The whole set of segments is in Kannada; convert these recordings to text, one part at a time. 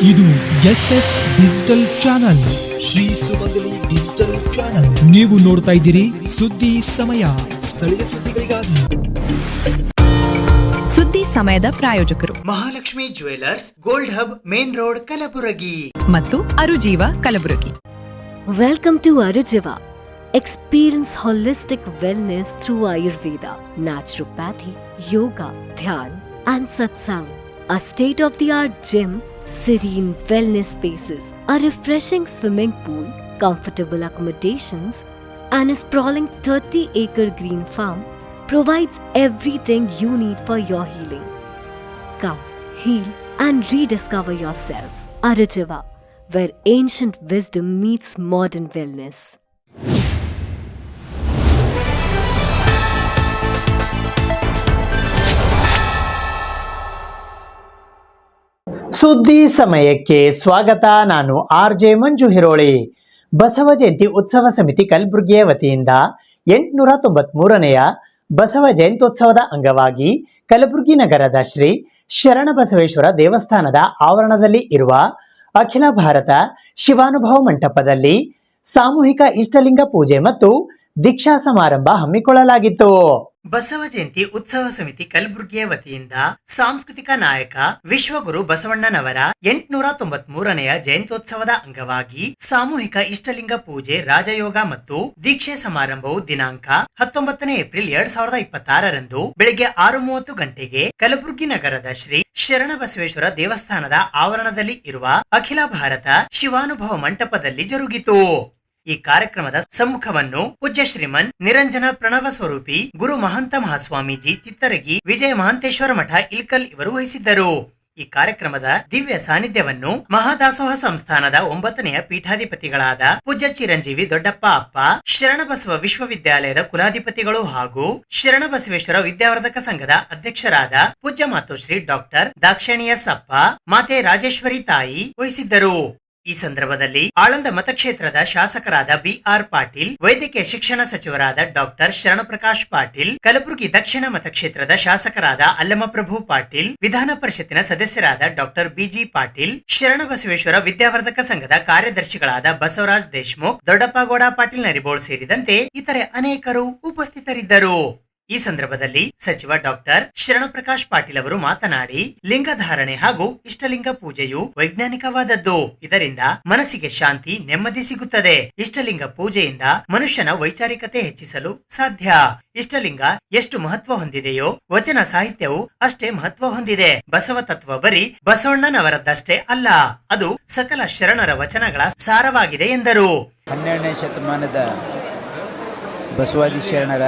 ಇದು SS ಡಿಜಿಟಲ್ ಚಾನಲ್, ಶ್ರೀ ಸುಮಂಗಲಿ ಡಿಜಿಟಲ್ ಚಾನಲ್. ನೀವು ನೋಡ್ತಾ ಇದ್ದೀರಿ ಸುದ್ದಿ ಸಮಯ, ಸ್ಥಳೀಯ ಸುದ್ದಿಗಳಿಗಾಗಿ. ಸುದ್ದಿ ಸಮಯದ ಪ್ರಾಯೋಜಕರು Mahalakshmi jewellers, gold hub, main road, Kalaburagi ಮತ್ತು ಅರುಜೀವ Kalaburagi. Welcome to Arujiva. Experience holistic wellness through Ayurveda, naturopathy, yoga, dhyan, and satsang. A state-of-the-art gym, serene wellness spaces, a refreshing swimming pool, comfortable accommodations, and a sprawling 30-acre green farm provides everything you need for your healing. Come, heal, and rediscover yourself. Arujiva, where ancient wisdom meets modern wellness. ಸುದ್ದಿ ಸಮಯಕ್ಕೆ ಸ್ವಾಗತ. ನಾನು RJ ಮಂಜು ಹಿರೋಳಿ. ಬಸವ ಜಯಂತಿ ಉತ್ಸವ ಸಮಿತಿ ಕಲಬುರಗಿಯ ವತಿಯಿಂದ 893ನೆಯ ಬಸವ ಜಯಂತ್ಯೋತ್ಸವದ ಅಂಗವಾಗಿ ಕಲಬುರಗಿ ನಗರದ ಶ್ರೀ ಶರಣಬಸವೇಶ್ವರ ದೇವಸ್ಥಾನದ ಆವರಣದಲ್ಲಿ ಇರುವ ಅಖಿಲ ಭಾರತ ಶಿವಾನುಭವ ಮಂಟಪದಲ್ಲಿ ಸಾಮೂಹಿಕ ಇಷ್ಟಲಿಂಗ ಪೂಜೆ ಮತ್ತು ದೀಕ್ಷಾ ಸಮಾರಂಭ ಹಮ್ಮಿಕೊಳ್ಳಲಾಗಿತ್ತು. ಬಸವ ಜಯಂತಿ ಉತ್ಸವ ಸಮಿತಿ ಕಲಬುರಗಿಯ ವತಿಯಿಂದ ಸಾಂಸ್ಕೃತಿಕ ನಾಯಕ ವಿಶ್ವಗುರು ಬಸವಣ್ಣನವರ 893ನೆಯ ಜಯಂತ್ಯೋತ್ಸವದ ಅಂಗವಾಗಿ ಸಾಮೂಹಿಕ ಇಷ್ಟಲಿಂಗ ಪೂಜೆ, ರಾಜಯೋಗ ಮತ್ತು ದೀಕ್ಷೆ ಸಮಾರಂಭವು ದಿನಾಂಕ 19 ಏಪ್ರಿಲ್ 2026ರಂದು ಬೆಳಿಗ್ಗೆ 6:30 ಗಂಟೆಗೆ ಕಲಬುರಗಿ ನಗರದ ಶ್ರೀ ಶರಣಬಸವೇಶ್ವರ ದೇವಸ್ಥಾನದ ಆವರಣದಲ್ಲಿ ಇರುವ ಅಖಿಲ ಭಾರತ ಶಿವಾನುಭವ ಮಂಟಪದಲ್ಲಿ ಜರುಗಿತು. ಈ ಕಾರ್ಯಕ್ರಮದ ಸಮ್ಮುಖವನ್ನು ಪೂಜ್ಯ ಶ್ರೀಮನ್ ನಿರಂಜನ ಪ್ರಣವ ಸ್ವರೂಪಿ ಗುರು ಮಹಂತ ಮಹಾಸ್ವಾಮೀಜಿ ಚಿತ್ತರಗಿ ವಿಜಯ ಮಹಾಂತೇಶ್ವರ ಮಠ ಇಲ್ಕಲ್ ಇವರು ವಹಿಸಿದ್ದರು. ಈ ಕಾರ್ಯಕ್ರಮದ ದಿವ್ಯ ಸಾನ್ನಿಧ್ಯವನ್ನು ಮಹಾದಾಸೋಹ ಸಂಸ್ಥಾನದ 9ನೆಯ ಪೀಠಾಧಿಪತಿಗಳಾದ ಪೂಜ್ಯ ಚಿರಂಜೀವಿ ದೊಡ್ಡಪ್ಪ ಅಪ್ಪ, ಶರಣಬಸವ ವಿಶ್ವವಿದ್ಯಾಲಯದ ಕುಲಾಧಿಪತಿಗಳು ಹಾಗೂ ಶರಣಬಸವೇಶ್ವರ ವಿದ್ಯಾವರ್ಧಕ ಸಂಘದ ಅಧ್ಯಕ್ಷರಾದ ಪೂಜ್ಯ ಮಾತೋಶ್ರೀ ಡಾಕ್ಟರ್ ದಾಕ್ಷಾಯಿಣಿಯ ಸಪ್ಪ, ಮಾತೆ ರಾಜೇಶ್ವರಿ ತಾಯಿ ವಹಿಸಿದ್ದರು. ಈ ಸಂದರ್ಭದಲ್ಲಿ ಆಳಂದ ಮತಕ್ಷೇತ್ರದ ಶಾಸಕರಾದ BR ಪಾಟೀಲ್, ವೈದ್ಯಕೀಯ ಶಿಕ್ಷಣ ಸಚಿವರಾದ ಡಾಕ್ಟರ್ ಶರಣಪ್ರಕಾಶ್ ಪಾಟೀಲ್, ಕಲಬುರಗಿ ದಕ್ಷಿಣ ಮತಕ್ಷೇತ್ರದ ಶಾಸಕರಾದ ಅಲ್ಲಮಪ್ರಭು ಪಾಟೀಲ್, ವಿಧಾನ ಪರಿಷತ್ತಿನ ಸದಸ್ಯರಾದ ಡಾಕ್ಟರ್ BG ಪಾಟೀಲ್, ಶರಣಬಸವೇಶ್ವರ ವಿದ್ಯಾವರ್ಧಕ ಸಂಘದ ಕಾರ್ಯದರ್ಶಿಗಳಾದ ಬಸವರಾಜ್ ದೇಶಮುಖ್, ದೊಡ್ಡಪ್ಪಗೌಡ ಪಾಟೀಲ್ ನರಿಬೋಳ್ ಸೇರಿದಂತೆ ಇತರೆ ಅನೇಕರು ಉಪಸ್ಥಿತರಿದ್ದರು. ಈ ಸಂದರ್ಭದಲ್ಲಿ ಸಚಿವ ಡಾಕ್ಟರ್ ಶರಣಪ್ರಕಾಶ್ ಪಾಟೀಲ್ ಅವರು ಮಾತನಾಡಿ, ಲಿಂಗಧಾರಣೆ ಹಾಗೂ ಇಷ್ಟಲಿಂಗ ಪೂಜೆಯು ವೈಜ್ಞಾನಿಕವಾದದ್ದು. ಇದರಿಂದ ಮನಸ್ಸಿಗೆ ಶಾಂತಿ, ನೆಮ್ಮದಿ ಸಿಗುತ್ತದೆ. ಇಷ್ಟಲಿಂಗ ಪೂಜೆಯಿಂದ ಮನುಷ್ಯನ ವೈಚಾರಿಕತೆ ಹೆಚ್ಚಿಸಲು ಸಾಧ್ಯ. ಇಷ್ಟಲಿಂಗ ಎಷ್ಟು ಮಹತ್ವ ಹೊಂದಿದೆಯೋ ವಚನ ಸಾಹಿತ್ಯವು ಅಷ್ಟೇ ಮಹತ್ವ ಹೊಂದಿದೆ. ಬಸವ ತತ್ವ ಬರೀ ಬಸವಣ್ಣನವರದ್ದಷ್ಟೇ ಅಲ್ಲ, ಅದು ಸಕಲ ಶರಣರ ವಚನಗಳ ಸಾರವಾಗಿದೆ ಎಂದರು. 12ನೇ ಶತಮಾನದ ಬಸವಾದಿ ಶರಣರ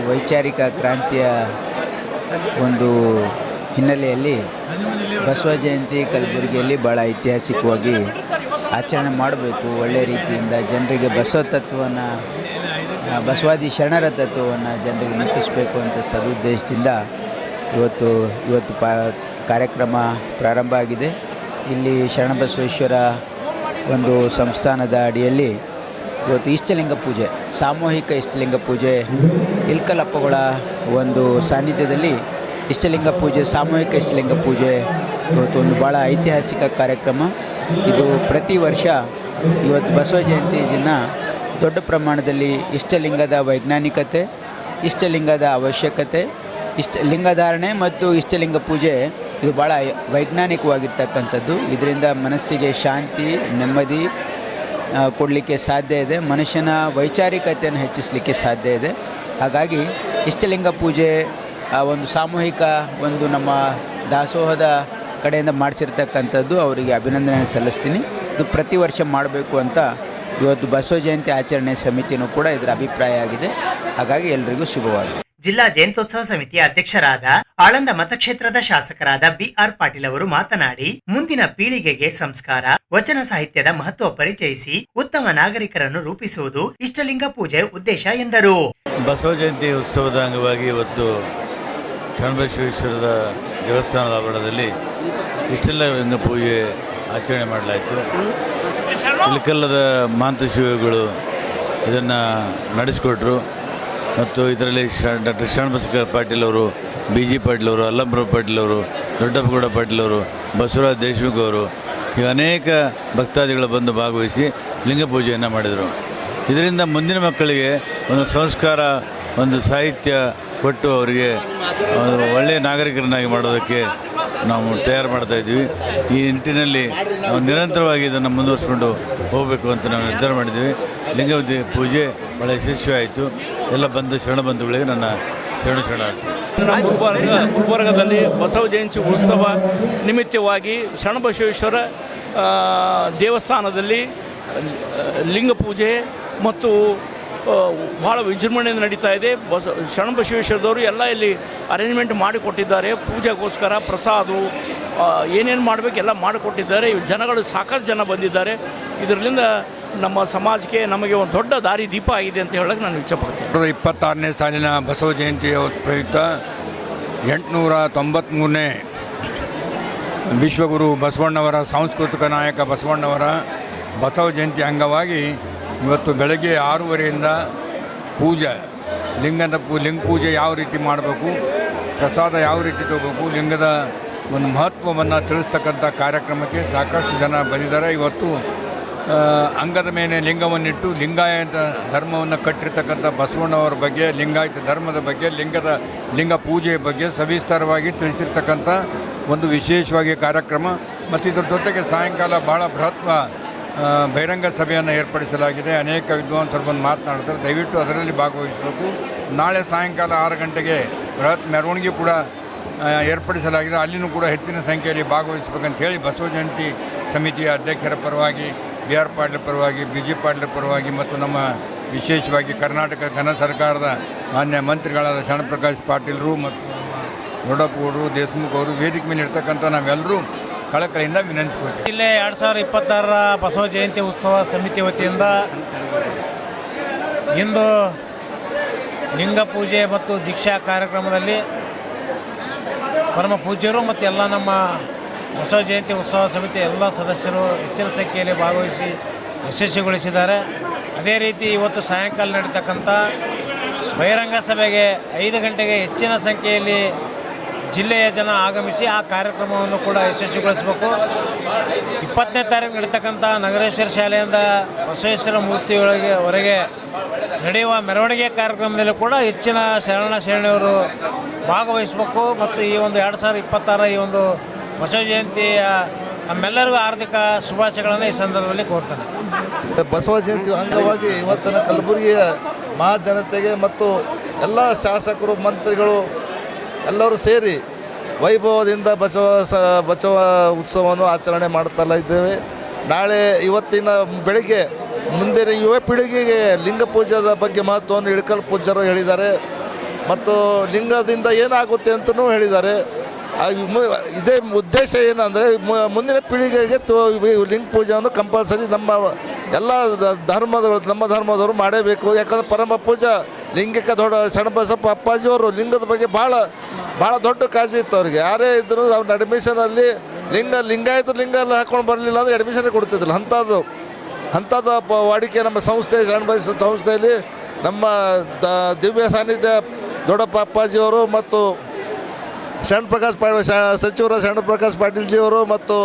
ವೈಚಾರಿಕ ಕ್ರಾಂತಿಯ ಒಂದು ಹಿನ್ನೆಲೆಯಲ್ಲಿ ಬಸವ ಜಯಂತಿ ಕಲಬುರಗಿಯಲ್ಲಿ ಭಾಳ ಐತಿಹಾಸಿಕವಾಗಿ ಆಚರಣೆ ಮಾಡಬೇಕು. ಒಳ್ಳೆಯ ರೀತಿಯಿಂದ ಜನರಿಗೆ ಬಸವ ತತ್ವವನ್ನು, ಬಸವಾದಿ ಶರಣರ ತತ್ವವನ್ನು ಜನರಿಗೆ ಮುಟ್ಟಿಸಬೇಕು ಅಂತ ಸದುದ್ದೇಶದಿಂದ ಇವತ್ತು ಕಾರ್ಯಕ್ರಮ ಪ್ರಾರಂಭ ಆಗಿದೆ. ಇಲ್ಲಿ ಶರಣಬಸವೇಶ್ವರ ಒಂದು ಸಂಸ್ಥಾನದ ಅಡಿಯಲ್ಲಿ ಇವತ್ತು ಇಷ್ಟಲಿಂಗ ಪೂಜೆ, ಸಾಮೂಹಿಕ ಇಷ್ಟಲಿಂಗ ಪೂಜೆ, ಇಲ್ಕಲಪ್ಪಗಳ ಒಂದು ಸಾನ್ನಿಧ್ಯದಲ್ಲಿ ಇಷ್ಟಲಿಂಗ ಪೂಜೆ, ಸಾಮೂಹಿಕ ಇಷ್ಟಲಿಂಗ ಪೂಜೆ ಇವತ್ತು ಒಂದು ಭಾಳ ಐತಿಹಾಸಿಕ ಕಾರ್ಯಕ್ರಮ. ಇದು ಪ್ರತಿ ವರ್ಷ ಇವತ್ತು ಬಸವ ಜಯಂತಿ ದಿನ ದೊಡ್ಡ ಪ್ರಮಾಣದಲ್ಲಿ ಇಷ್ಟಲಿಂಗದ ವೈಜ್ಞಾನಿಕತೆ, ಇಷ್ಟಲಿಂಗದ ಅವಶ್ಯಕತೆ, ಲಿಂಗಧಾರಣೆ ಮತ್ತು ಇಷ್ಟಲಿಂಗ ಪೂಜೆ ಇದು ಭಾಳ ವೈಜ್ಞಾನಿಕವಾಗಿರ್ತಕ್ಕಂಥದ್ದು. ಇದರಿಂದ ಮನಸ್ಸಿಗೆ ಶಾಂತಿ, ನೆಮ್ಮದಿ ಕೊಡಲಿಕ್ಕೆ ಸಾಧ್ಯ ಇದೆ, ಮನುಷ್ಯನ ವೈಚಾರಿಕತೆಯನ್ನು ಹೆಚ್ಚಿಸಲಿಕ್ಕೆ ಸಾಧ್ಯ ಇದೆ. ಹಾಗಾಗಿ ಇಷ್ಟಲಿಂಗ ಪೂಜೆ ಒಂದು ಸಾಮೂಹಿಕ ಒಂದು ನಮ್ಮ ದಾಸೋಹದ ಕಡೆಯಿಂದ ಮಾಡಿಸಿರ್ತಕ್ಕಂಥದ್ದು, ಅವರಿಗೆ ಅಭಿನಂದನೆ ಸಲ್ಲಿಸ್ತೀನಿ. ಇದು ಪ್ರತಿ ವರ್ಷ ಮಾಡಬೇಕು ಅಂತ ಇವತ್ತು ಬಸವ ಜಯಂತಿ ಆಚರಣೆ ಸಮಿತಿಯೂ ಕೂಡ ಇದರ ಅಭಿಪ್ರಾಯ ಆಗಿದೆ. ಹಾಗಾಗಿ ಎಲ್ರಿಗೂ ಶುಭವಾಗಲಿ. ಜಿಲ್ಲಾ ಜಯಂತ್ಯೋತ್ಸವ ಸಮಿತಿಯ ಅಧ್ಯಕ್ಷರಾದ ಆಳಂದ ಮತಕ್ಷೇತ್ರದ ಶಾಸಕರಾದ BR ಪಾಟೀಲ್ ಅವರು ಮಾತನಾಡಿ, ಮುಂದಿನ ಪೀಳಿಗೆಗೆ ಸಂಸ್ಕಾರ, ವಚನ ಸಾಹಿತ್ಯದ ಮಹತ್ವ ಪರಿಚಯಿಸಿ ಉತ್ತಮ ನಾಗರಿಕರನ್ನು ರೂಪಿಸುವುದು ಇಷ್ಟಲಿಂಗ ಪೂಜೆಯ ಉದ್ದೇಶ ಎಂದರು. ಬಸವ ಜಯಂತಿ ಉತ್ಸವದ ಅಂಗವಾಗಿ ಇವತ್ತು ಶರಣಬಸವೇಶ್ವರದ ದೇವಸ್ಥಾನದ ಆವರಣದಲ್ಲಿ ಇಷ್ಟಲಿಂಗ ಪೂಜೆ ಆಚರಣೆ ಮಾಡಲಾಯಿತು. ಇಲ್ಕಲ್ಲದ ಮಹಾಂತ ಶಿವಗಳು ಇದನ್ನು ನಡೆಸಿಕೊಟ್ರು ಮತ್ತು ಇದರಲ್ಲಿ ಡಾಕ್ಟರ್ ಶರಣಬಸವೇಶ್ವರ ಪಾಟೀಲ್ ಅವರು, BG ಪಾಟೀಲ್ ಅವರು, ಅಲ್ಲಂಪ್ರಭು ಪಾಟೀಲ್ ಅವರು, ದೊಡ್ಡಪ್ಪಗೌಡ ಪಾಟೀಲ್ ಅವರು ಬಸವರಾಜ ದೇಶಮುಖ್ ಅವರು ಈಗ ಅನೇಕ ಭಕ್ತಾದಿಗಳು ಬಂದು ಭಾಗವಹಿಸಿ ಲಿಂಗ ಪೂಜೆಯನ್ನು ಮಾಡಿದರು. ಇದರಿಂದ ಮುಂದಿನ ಮಕ್ಕಳಿಗೆ ಒಂದು ಸಂಸ್ಕಾರ, ಒಂದು ಸಾಹಿತ್ಯ ಕೊಟ್ಟು ಅವರಿಗೆ ಒಳ್ಳೆಯ ನಾಗರಿಕರನ್ನಾಗಿ ಮಾಡೋದಕ್ಕೆ ನಾವು ತಯಾರು ಮಾಡ್ತಾಯಿದ್ದೀವಿ. ಈ ನಿಟ್ಟಿನಲ್ಲಿ ನಾವು ನಿರಂತರವಾಗಿ ಇದನ್ನು ಮುಂದುವರಿಸ್ಕೊಂಡು ಹೋಗಬೇಕು ಅಂತ ನಾವು ನಿರ್ಧಾರ ಮಾಡಿದ್ದೀವಿ. ಲಿಂಗ ಪೂಜೆ ಭಾಳ ಯಶಸ್ವಿ ಆಯಿತು. ಎಲ್ಲ ಬಂದು ಶರಣ ಬಂಧುಗಳಿಗೆ ನನ್ನ ಶರಣ ನಮ್ಮ ಗುಲ್ಬರ್ಗದಲ್ಲಿ ಬಸವ ಜಯಂತಿ ಉತ್ಸವ ನಿಮಿತ್ತವಾಗಿ ಶರಣಬಸವೇಶ್ವರ ದೇವಸ್ಥಾನದಲ್ಲಿ ಲಿಂಗ ಪೂಜೆ ಮತ್ತು ಭಾಳ ವಿಜೃಂಭಣೆಯಿಂದ ನಡೀತಾ ಇದೆ. ಶರಣಬಸವೇಶ್ವರದವರು ಎಲ್ಲ ಇಲ್ಲಿ ಅರೇಂಜ್ಮೆಂಟ್ ಮಾಡಿಕೊಟ್ಟಿದ್ದಾರೆ. ಪೂಜೆಗೋಸ್ಕರ ಪ್ರಸಾದ ಏನೇನು ಮಾಡಬೇಕು ಎಲ್ಲ ಮಾಡಿಕೊಟ್ಟಿದ್ದಾರೆ. ಜನಗಳು ಸಾಕಷ್ಟು ಜನ ಬಂದಿದ್ದಾರೆ. ಇದರಿಂದ ನಮ್ಮ ಸಮಾಜಕ್ಕೆ ನಮಗೆ ಒಂದು ದೊಡ್ಡ ದಾರಿ ದೀಪ ಆಗಿದೆ ಅಂತ ಹೇಳಕ್ಕೆ ನಾನು ಇಚ್ಛೆಪಡ್ತೀನಿ. 26ನೇ ಸಾಲಿನ ಬಸವ ಜಯಂತಿಯ ಪ್ರಯುಕ್ತ 893ನೇ ವಿಶ್ವಗುರು ಬಸವಣ್ಣವರ ಸಾಂಸ್ಕೃತಿಕ ನಾಯಕ ಬಸವಣ್ಣವರ ಬಸವ ಜಯಂತಿ ಅಂಗವಾಗಿ ಇವತ್ತು ಬೆಳಗ್ಗೆ 6:30ಯಿಂದ ಪೂಜೆ ಲಿಂಗ ಪೂಜೆ ಯಾವ ರೀತಿ ಮಾಡಬೇಕು, ಪ್ರಸಾದ ಯಾವ ರೀತಿ ತಗೋಬೇಕು, ಲಿಂಗದ ಒಂದು ಮಹತ್ವವನ್ನು ತಿಳಿಸ್ತಕ್ಕಂಥ ಕಾರ್ಯಕ್ರಮಕ್ಕೆ ಸಾಕಷ್ಟು ಜನ ಬಂದಿದ್ದಾರೆ. ಇವತ್ತು ಅಂಗದ ಮೇಲೆ ಲಿಂಗವನ್ನಿಟ್ಟು ಲಿಂಗಾಯತ ಧರ್ಮವನ್ನು ಕಟ್ಟಿರ್ತಕ್ಕಂಥ ಬಸವಣ್ಣವರ ಬಗ್ಗೆ, ಲಿಂಗಾಯತ ಧರ್ಮದ ಬಗ್ಗೆ, ಲಿಂಗ ಪೂಜೆಯ ಬಗ್ಗೆ ಸವಿಸ್ತಾರವಾಗಿ ತಿಳಿಸಿರ್ತಕ್ಕಂಥ ಒಂದು ವಿಶೇಷವಾಗಿ ಕಾರ್ಯಕ್ರಮ. ಮತ್ತು ಇದರ ಜೊತೆಗೆ ಸಾಯಂಕಾಲ ಭಾಳ ಬೃಹತ್ವ ಬಹಿರಂಗ ಸಭೆಯನ್ನು ಏರ್ಪಡಿಸಲಾಗಿದೆ. ಅನೇಕ ವಿದ್ವಾಂಸರು ಬಂದು ಮಾತನಾಡ್ತಾರೆ. ದಯವಿಟ್ಟು ಅದರಲ್ಲಿ ಭಾಗವಹಿಸಬೇಕು. ನಾಳೆ ಸಾಯಂಕಾಲ 6 ಗಂಟೆಗೆ ಬೃಹತ್ ಮೆರವಣಿಗೆ ಕೂಡ ಏರ್ಪಡಿಸಲಾಗಿದೆ. ಅಲ್ಲಿನೂ ಕೂಡ ಹೆಚ್ಚಿನ ಸಂಖ್ಯೆಯಲ್ಲಿ ಭಾಗವಹಿಸಬೇಕಂತ ಹೇಳಿ ಬಸವ ಜಯಂತಿ ಸಮಿತಿಯ ಅಧ್ಯಕ್ಷರ ಪರವಾಗಿ, ಬಿ ಆರ್ ಪಾಟೀಲ್ ಪರವಾಗಿ, ಬಿ ಜಿ ಪಾಟೀಲ್ ಪರವಾಗಿ ಮತ್ತು ನಮ್ಮ ವಿಶೇಷವಾಗಿ ಕರ್ನಾಟಕ ಘನ ಸರ್ಕಾರದ ಮಾನ್ಯ ಮಂತ್ರಿಗಳಾದ ಶರಣಪ್ರಕಾಶ್ ಪಾಟೀಲರು ಮತ್ತು ದೊಡ್ಡಪ್ಪಗೌಡರು, ದೇಶಮುಖ್ ಅವರು ವೇದಿಕೆ ಮೇಲೆ ಇರ್ತಕ್ಕಂಥ ನಾವೆಲ್ಲರೂ ಕಳಕಳಿಯಿಂದ ವಿನಂತಿಸ್ಕೊಳ್ತೀವಿ. ಜಿಲ್ಲೆ 2026ರ ಬಸವ ಜಯಂತಿ ಉತ್ಸವ ಸಮಿತಿ ವತಿಯಿಂದ ಇಂದು ಲಿಂಗ ಪೂಜೆ ಮತ್ತು ದೀಕ್ಷಾ ಕಾರ್ಯಕ್ರಮದಲ್ಲಿ ಪರಮ ಪೂಜ್ಯರು ಮತ್ತು ಎಲ್ಲ ನಮ್ಮ ಬಸವ ಜಯಂತಿ ಉತ್ಸವ ಸಮಿತಿ ಎಲ್ಲ ಸದಸ್ಯರು ಹೆಚ್ಚಿನ ಸಂಖ್ಯೆಯಲ್ಲಿ ಭಾಗವಹಿಸಿ ಯಶಸ್ವಿಗೊಳಿಸಿದ್ದಾರೆ. ಅದೇ ರೀತಿ ಇವತ್ತು ಸಾಯಂಕಾಲ ನಡೀತಕ್ಕಂಥ ಬಹಿರಂಗ ಸಭೆಗೆ 5 ಗಂಟೆಗೆ ಹೆಚ್ಚಿನ ಸಂಖ್ಯೆಯಲ್ಲಿ ಜಿಲ್ಲೆಯ ಜನ ಆಗಮಿಸಿ ಆ ಕಾರ್ಯಕ್ರಮವನ್ನು ಕೂಡ ಯಶಸ್ವಿಗೊಳಿಸಬೇಕು. 20ನೇ ತಾರೀಕು ನಡೀತಕ್ಕಂಥ ನಗರೇಶ್ವರ ಶಾಲೆಯಿಂದ ಬಸವೇಶ್ವರ ಮೂರ್ತಿಯೊಳಗೆ ನಡೆಯುವ ಮೆರವಣಿಗೆ ಕಾರ್ಯಕ್ರಮದಲ್ಲಿ ಕೂಡ ಹೆಚ್ಚಿನ ಶರಣೆಯವರು ಭಾಗವಹಿಸಬೇಕು. ಮತ್ತು ಈ ಒಂದು 2026 ಈ ಒಂದು ಬಸವ ಜಯಂತಿಯ ನಮ್ಮೆಲ್ಲರಿಗೂ ಆರ್ಥಿಕ ಶುಭಾಶಯಗಳನ್ನು ಈ ಸಂದರ್ಭದಲ್ಲಿ ಕೋರ್ತಾನೆ. ಬಸವ ಜಯಂತಿ ಅಂಗವಾಗಿ ಇವತ್ತಿನ ಕಲಬುರಗಿಯ ಮಹಾಜನತೆಗೆ ಮತ್ತು ಎಲ್ಲ ಶಾಸಕರು, ಮಂತ್ರಿಗಳು ಎಲ್ಲರೂ ಸೇರಿ ವೈಭವದಿಂದ ಬಸವ ಉತ್ಸವವನ್ನು ಆಚರಣೆ ಮಾಡ್ತಾ ಇದ್ದೇವೆ. ನಾಳೆ ಇವತ್ತಿನ ಬೆಳಿಗ್ಗೆ ಮುಂದಿನ ಯುವ ಪೀಳಿಗೆಗೆ ಲಿಂಗ ಪೂಜೆದ ಬಗ್ಗೆ ಮಹತ್ವವನ್ನು ಇಳಕಲ್ ಪೂಜ್ಯರು ಹೇಳಿದ್ದಾರೆ ಮತ್ತು ಲಿಂಗದಿಂದ ಏನಾಗುತ್ತೆ ಅಂತಲೂ ಹೇಳಿದ್ದಾರೆ. ಇದೇ ಉದ್ದೇಶ ಏನಂದರೆ ಮುಂದಿನ ಪೀಳಿಗೆಗೆ ಲಿಂಗ ಪೂಜೆಯನ್ನು ಕಂಪಲ್ಸರಿ ನಮ್ಮ ಎಲ್ಲ ನಮ್ಮ ಧರ್ಮದವರು ಮಾಡಬೇಕು. ಯಾಕಂದರೆ ಪರಮ ಪೂಜಾ ಲಿಂಗಕ್ಕೆ ದೊಡ್ಡ ಶರಣಬಸಪ್ಪ ಅಪ್ಪಾಜಿಯವರು ಲಿಂಗದ ಬಗ್ಗೆ ಭಾಳ ದೊಡ್ಡ ಕಾಳಜಿ ಇತ್ತು ಅವ್ರಿಗೆ. ಯಾರೇ ಇದ್ದರೂ ಅವ್ರ ಅಡ್ಮಿಷನಲ್ಲಿ ಲಿಂಗಾಯತ ಲಿಂಗ ಎಲ್ಲ ಹಾಕ್ಕೊಂಡು ಬರಲಿಲ್ಲ ಅಂದರೆ ಅಡ್ಮಿಷನ್ ಕೊಡ್ತಿದ್ದಿಲ್ಲ. ಅಂಥದ್ದು ವಾಡಿಕೆ ನಮ್ಮ ಸಂಸ್ಥೆ ಶರಣಬಸವ ಸಂಸ್ಥೆಯಲ್ಲಿ ನಮ್ಮ ದಿವ್ಯ ಸಾನ್ನಿಧ್ಯ ದೊಡ್ಡಪ್ಪ ಅಪ್ಪಾಜಿಯವರು ಮತ್ತು ಸಚಿವರು ಶರಣಪ್ರಕಾಶ್ ಪಾಟೀಲ್ಜಿಯವರು ಮತ್ತು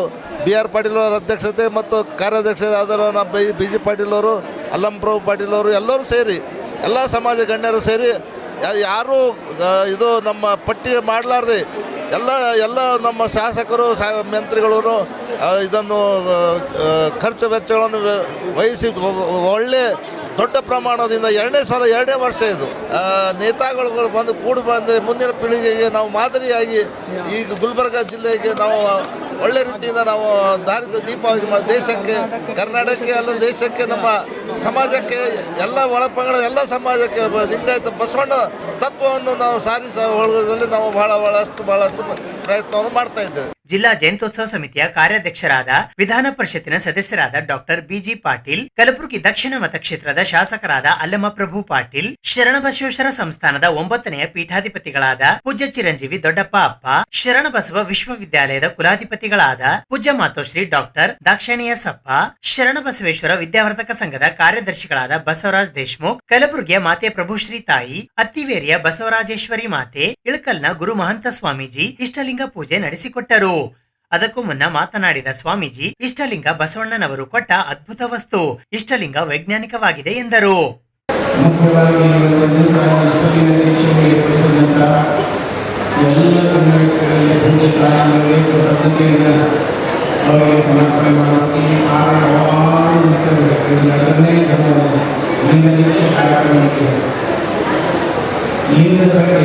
ಬಿ ಆರ್ ಪಾಟೀಲ್ ಅವರ ಅಧ್ಯಕ್ಷತೆ ಮತ್ತು ಕಾರ್ಯಾಧ್ಯಕ್ಷರಾದ ನಮ್ಮ ಬಿ ಜಿ ಪಾಟೀಲ್ ಅವರು, ಅಲ್ಲಂಪ್ರಭು ಪಾಟೀಲ್ ಅವರು ಎಲ್ಲರೂ ಸೇರಿ ಎಲ್ಲ ಸಮಾಜ ಗಣ್ಯರು ಸೇರಿ ಯಾರೂ ಇದು ನಮ್ಮ ಪಟ್ಟಿ ಮಾಡಲಾರ್ದೆ ಎಲ್ಲ ನಮ್ಮ ಶಾಸಕರು ಮಂತ್ರಿಗಳು ಇದನ್ನು ಖರ್ಚು ವೆಚ್ಚಗಳನ್ನು ವಹಿಸಿ ಒಳ್ಳೆ ದೊಡ್ಡ ಪ್ರಮಾಣದಿಂದ 2ನೇ ವರ್ಷ ಇದು ನೇತಾಗಳು ಬಂದರೆ ಮುಂದಿನ ಪೀಳಿಗೆಗೆ ನಾವು ಮಾದರಿಯಾಗಿ ಈ ಗುಲ್ಬರ್ಗ ಜಿಲ್ಲೆಗೆ ನಾವು ಒಳ್ಳೆ ರೀತಿಯಿಂದ ನಾವು ದಾರಿದ ದೀಪವಾಗಿ ದೇಶಕ್ಕೆ, ಕರ್ನಾಟಕಕ್ಕೆ ಅಲ್ಲ ದೇಶಕ್ಕೆ, ನಮ್ಮ ಸಮಾಜಕ್ಕೆ, ಎಲ್ಲ ಒಳಪಂಗಡ ಎಲ್ಲ ಸಮಾಜಕ್ಕೆ ಲಿಂಗಾಯತ ಬಸವಣ್ಣ ತತ್ವವನ್ನು ನಾವು ಸಾರಿಸುವುದರಲ್ಲಿ ನಾವು ಬಹಳಷ್ಟು ಪ್ರಯತ್ನವನ್ನು ಮಾಡ್ತಾ ಇದ್ದೇವೆ. ಜಿಲ್ಲಾ ಜಯಂತ್ಯೋತ್ಸವ ಸಮಿತಿಯ ಕಾರ್ಯಾಧ್ಯಕ್ಷರಾದ ವಿಧಾನ ಪರಿಷತ್ತಿನ ಸದಸ್ಯರಾದ ಡಾಕ್ಟರ್ ಬಿಜಿ ಪಾಟೀಲ್, ಕಲಬುರಗಿ ದಕ್ಷಿಣ ಮತಕ್ಷೇತ್ರದ ಶಾಸಕರಾದ ಅಲ್ಲಮಪ್ರಭು ಪಾಟೀಲ್, ಶರಣಬಸವೇಶ್ವರ ಸಂಸ್ಥಾನದ 9ನೇ ಪೀಠಾಧಿಪತಿಗಳಾದ ಪೂಜ್ಯ ಚಿರಂಜೀವಿ ದೊಡ್ಡಪ್ಪ ಅಪ್ಪ, ಶರಣಬಸವ ವಿಶ್ವವಿದ್ಯಾಲಯದ ಕುಲಾಧಿಪತಿಗಳಾದ ಪೂಜ್ಯ ಮಾತೋಶ್ರೀ ಡಾಕ್ಟರ್ ದಾಕ್ಷಾಯಿಣಿಯ ಸಪ್ಪ, ಶರಣಬಸವೇಶ್ವರ ವಿದ್ಯಾವರ್ಧಕ ಸಂಘದ ಕಾರ್ಯದರ್ಶಿಗಳಾದ ಬಸವರಾಜ್ ದೇಶಮುಖ್, ಕಲಬುರಗಿಯ ಮಾತೆ ಪ್ರಭುಶ್ರೀ ತಾಯಿ, ಅತ್ತಿವೇರಿಯ ಬಸವರಾಜೇಶ್ವರಿ ಮಾತೆ, ಇಳಕಲ್ನ ಗುರು ಮಹಂತ ಸ್ವಾಮೀಜಿ ಇಷ್ಟಲಿಂಗ ಪೂಜೆ ನಡೆಸಿಕೊಟ್ಟರು. ಅದಕ್ಕೂ ಮುನ್ನ ಮಾತನಾಡಿದ ಸ್ವಾಮೀಜಿ, ಇಷ್ಟಲಿಂಗ ಬಸವಣ್ಣನವರು ಕೊಟ್ಟ ಅದ್ಭುತ ವಸ್ತು. ಇಷ್ಟಲಿಂಗ ವೈಜ್ಞಾನಿಕವಾಗಿದೆ ಎಂದರು. ಮುಖ್ಯವಾಗಿ ಎಲ್ಲ ಕನ್ನಡಿಗರಲ್ಲಿ ಪೂಜೆ ತಾಯಿಗಳಿಗೆ ಪದ್ಧತಿಯಿಂದ ಅವರಿಗೆ ಸಮರ್ಪಣೆ ಮಾಡಿ ಲಿಂಗ ದೀಕ್ಷೆ ಕಾರ್ಯಕ್ರಮಕ್ಕೆ ಲಿಂಗದ ಬಗ್ಗೆ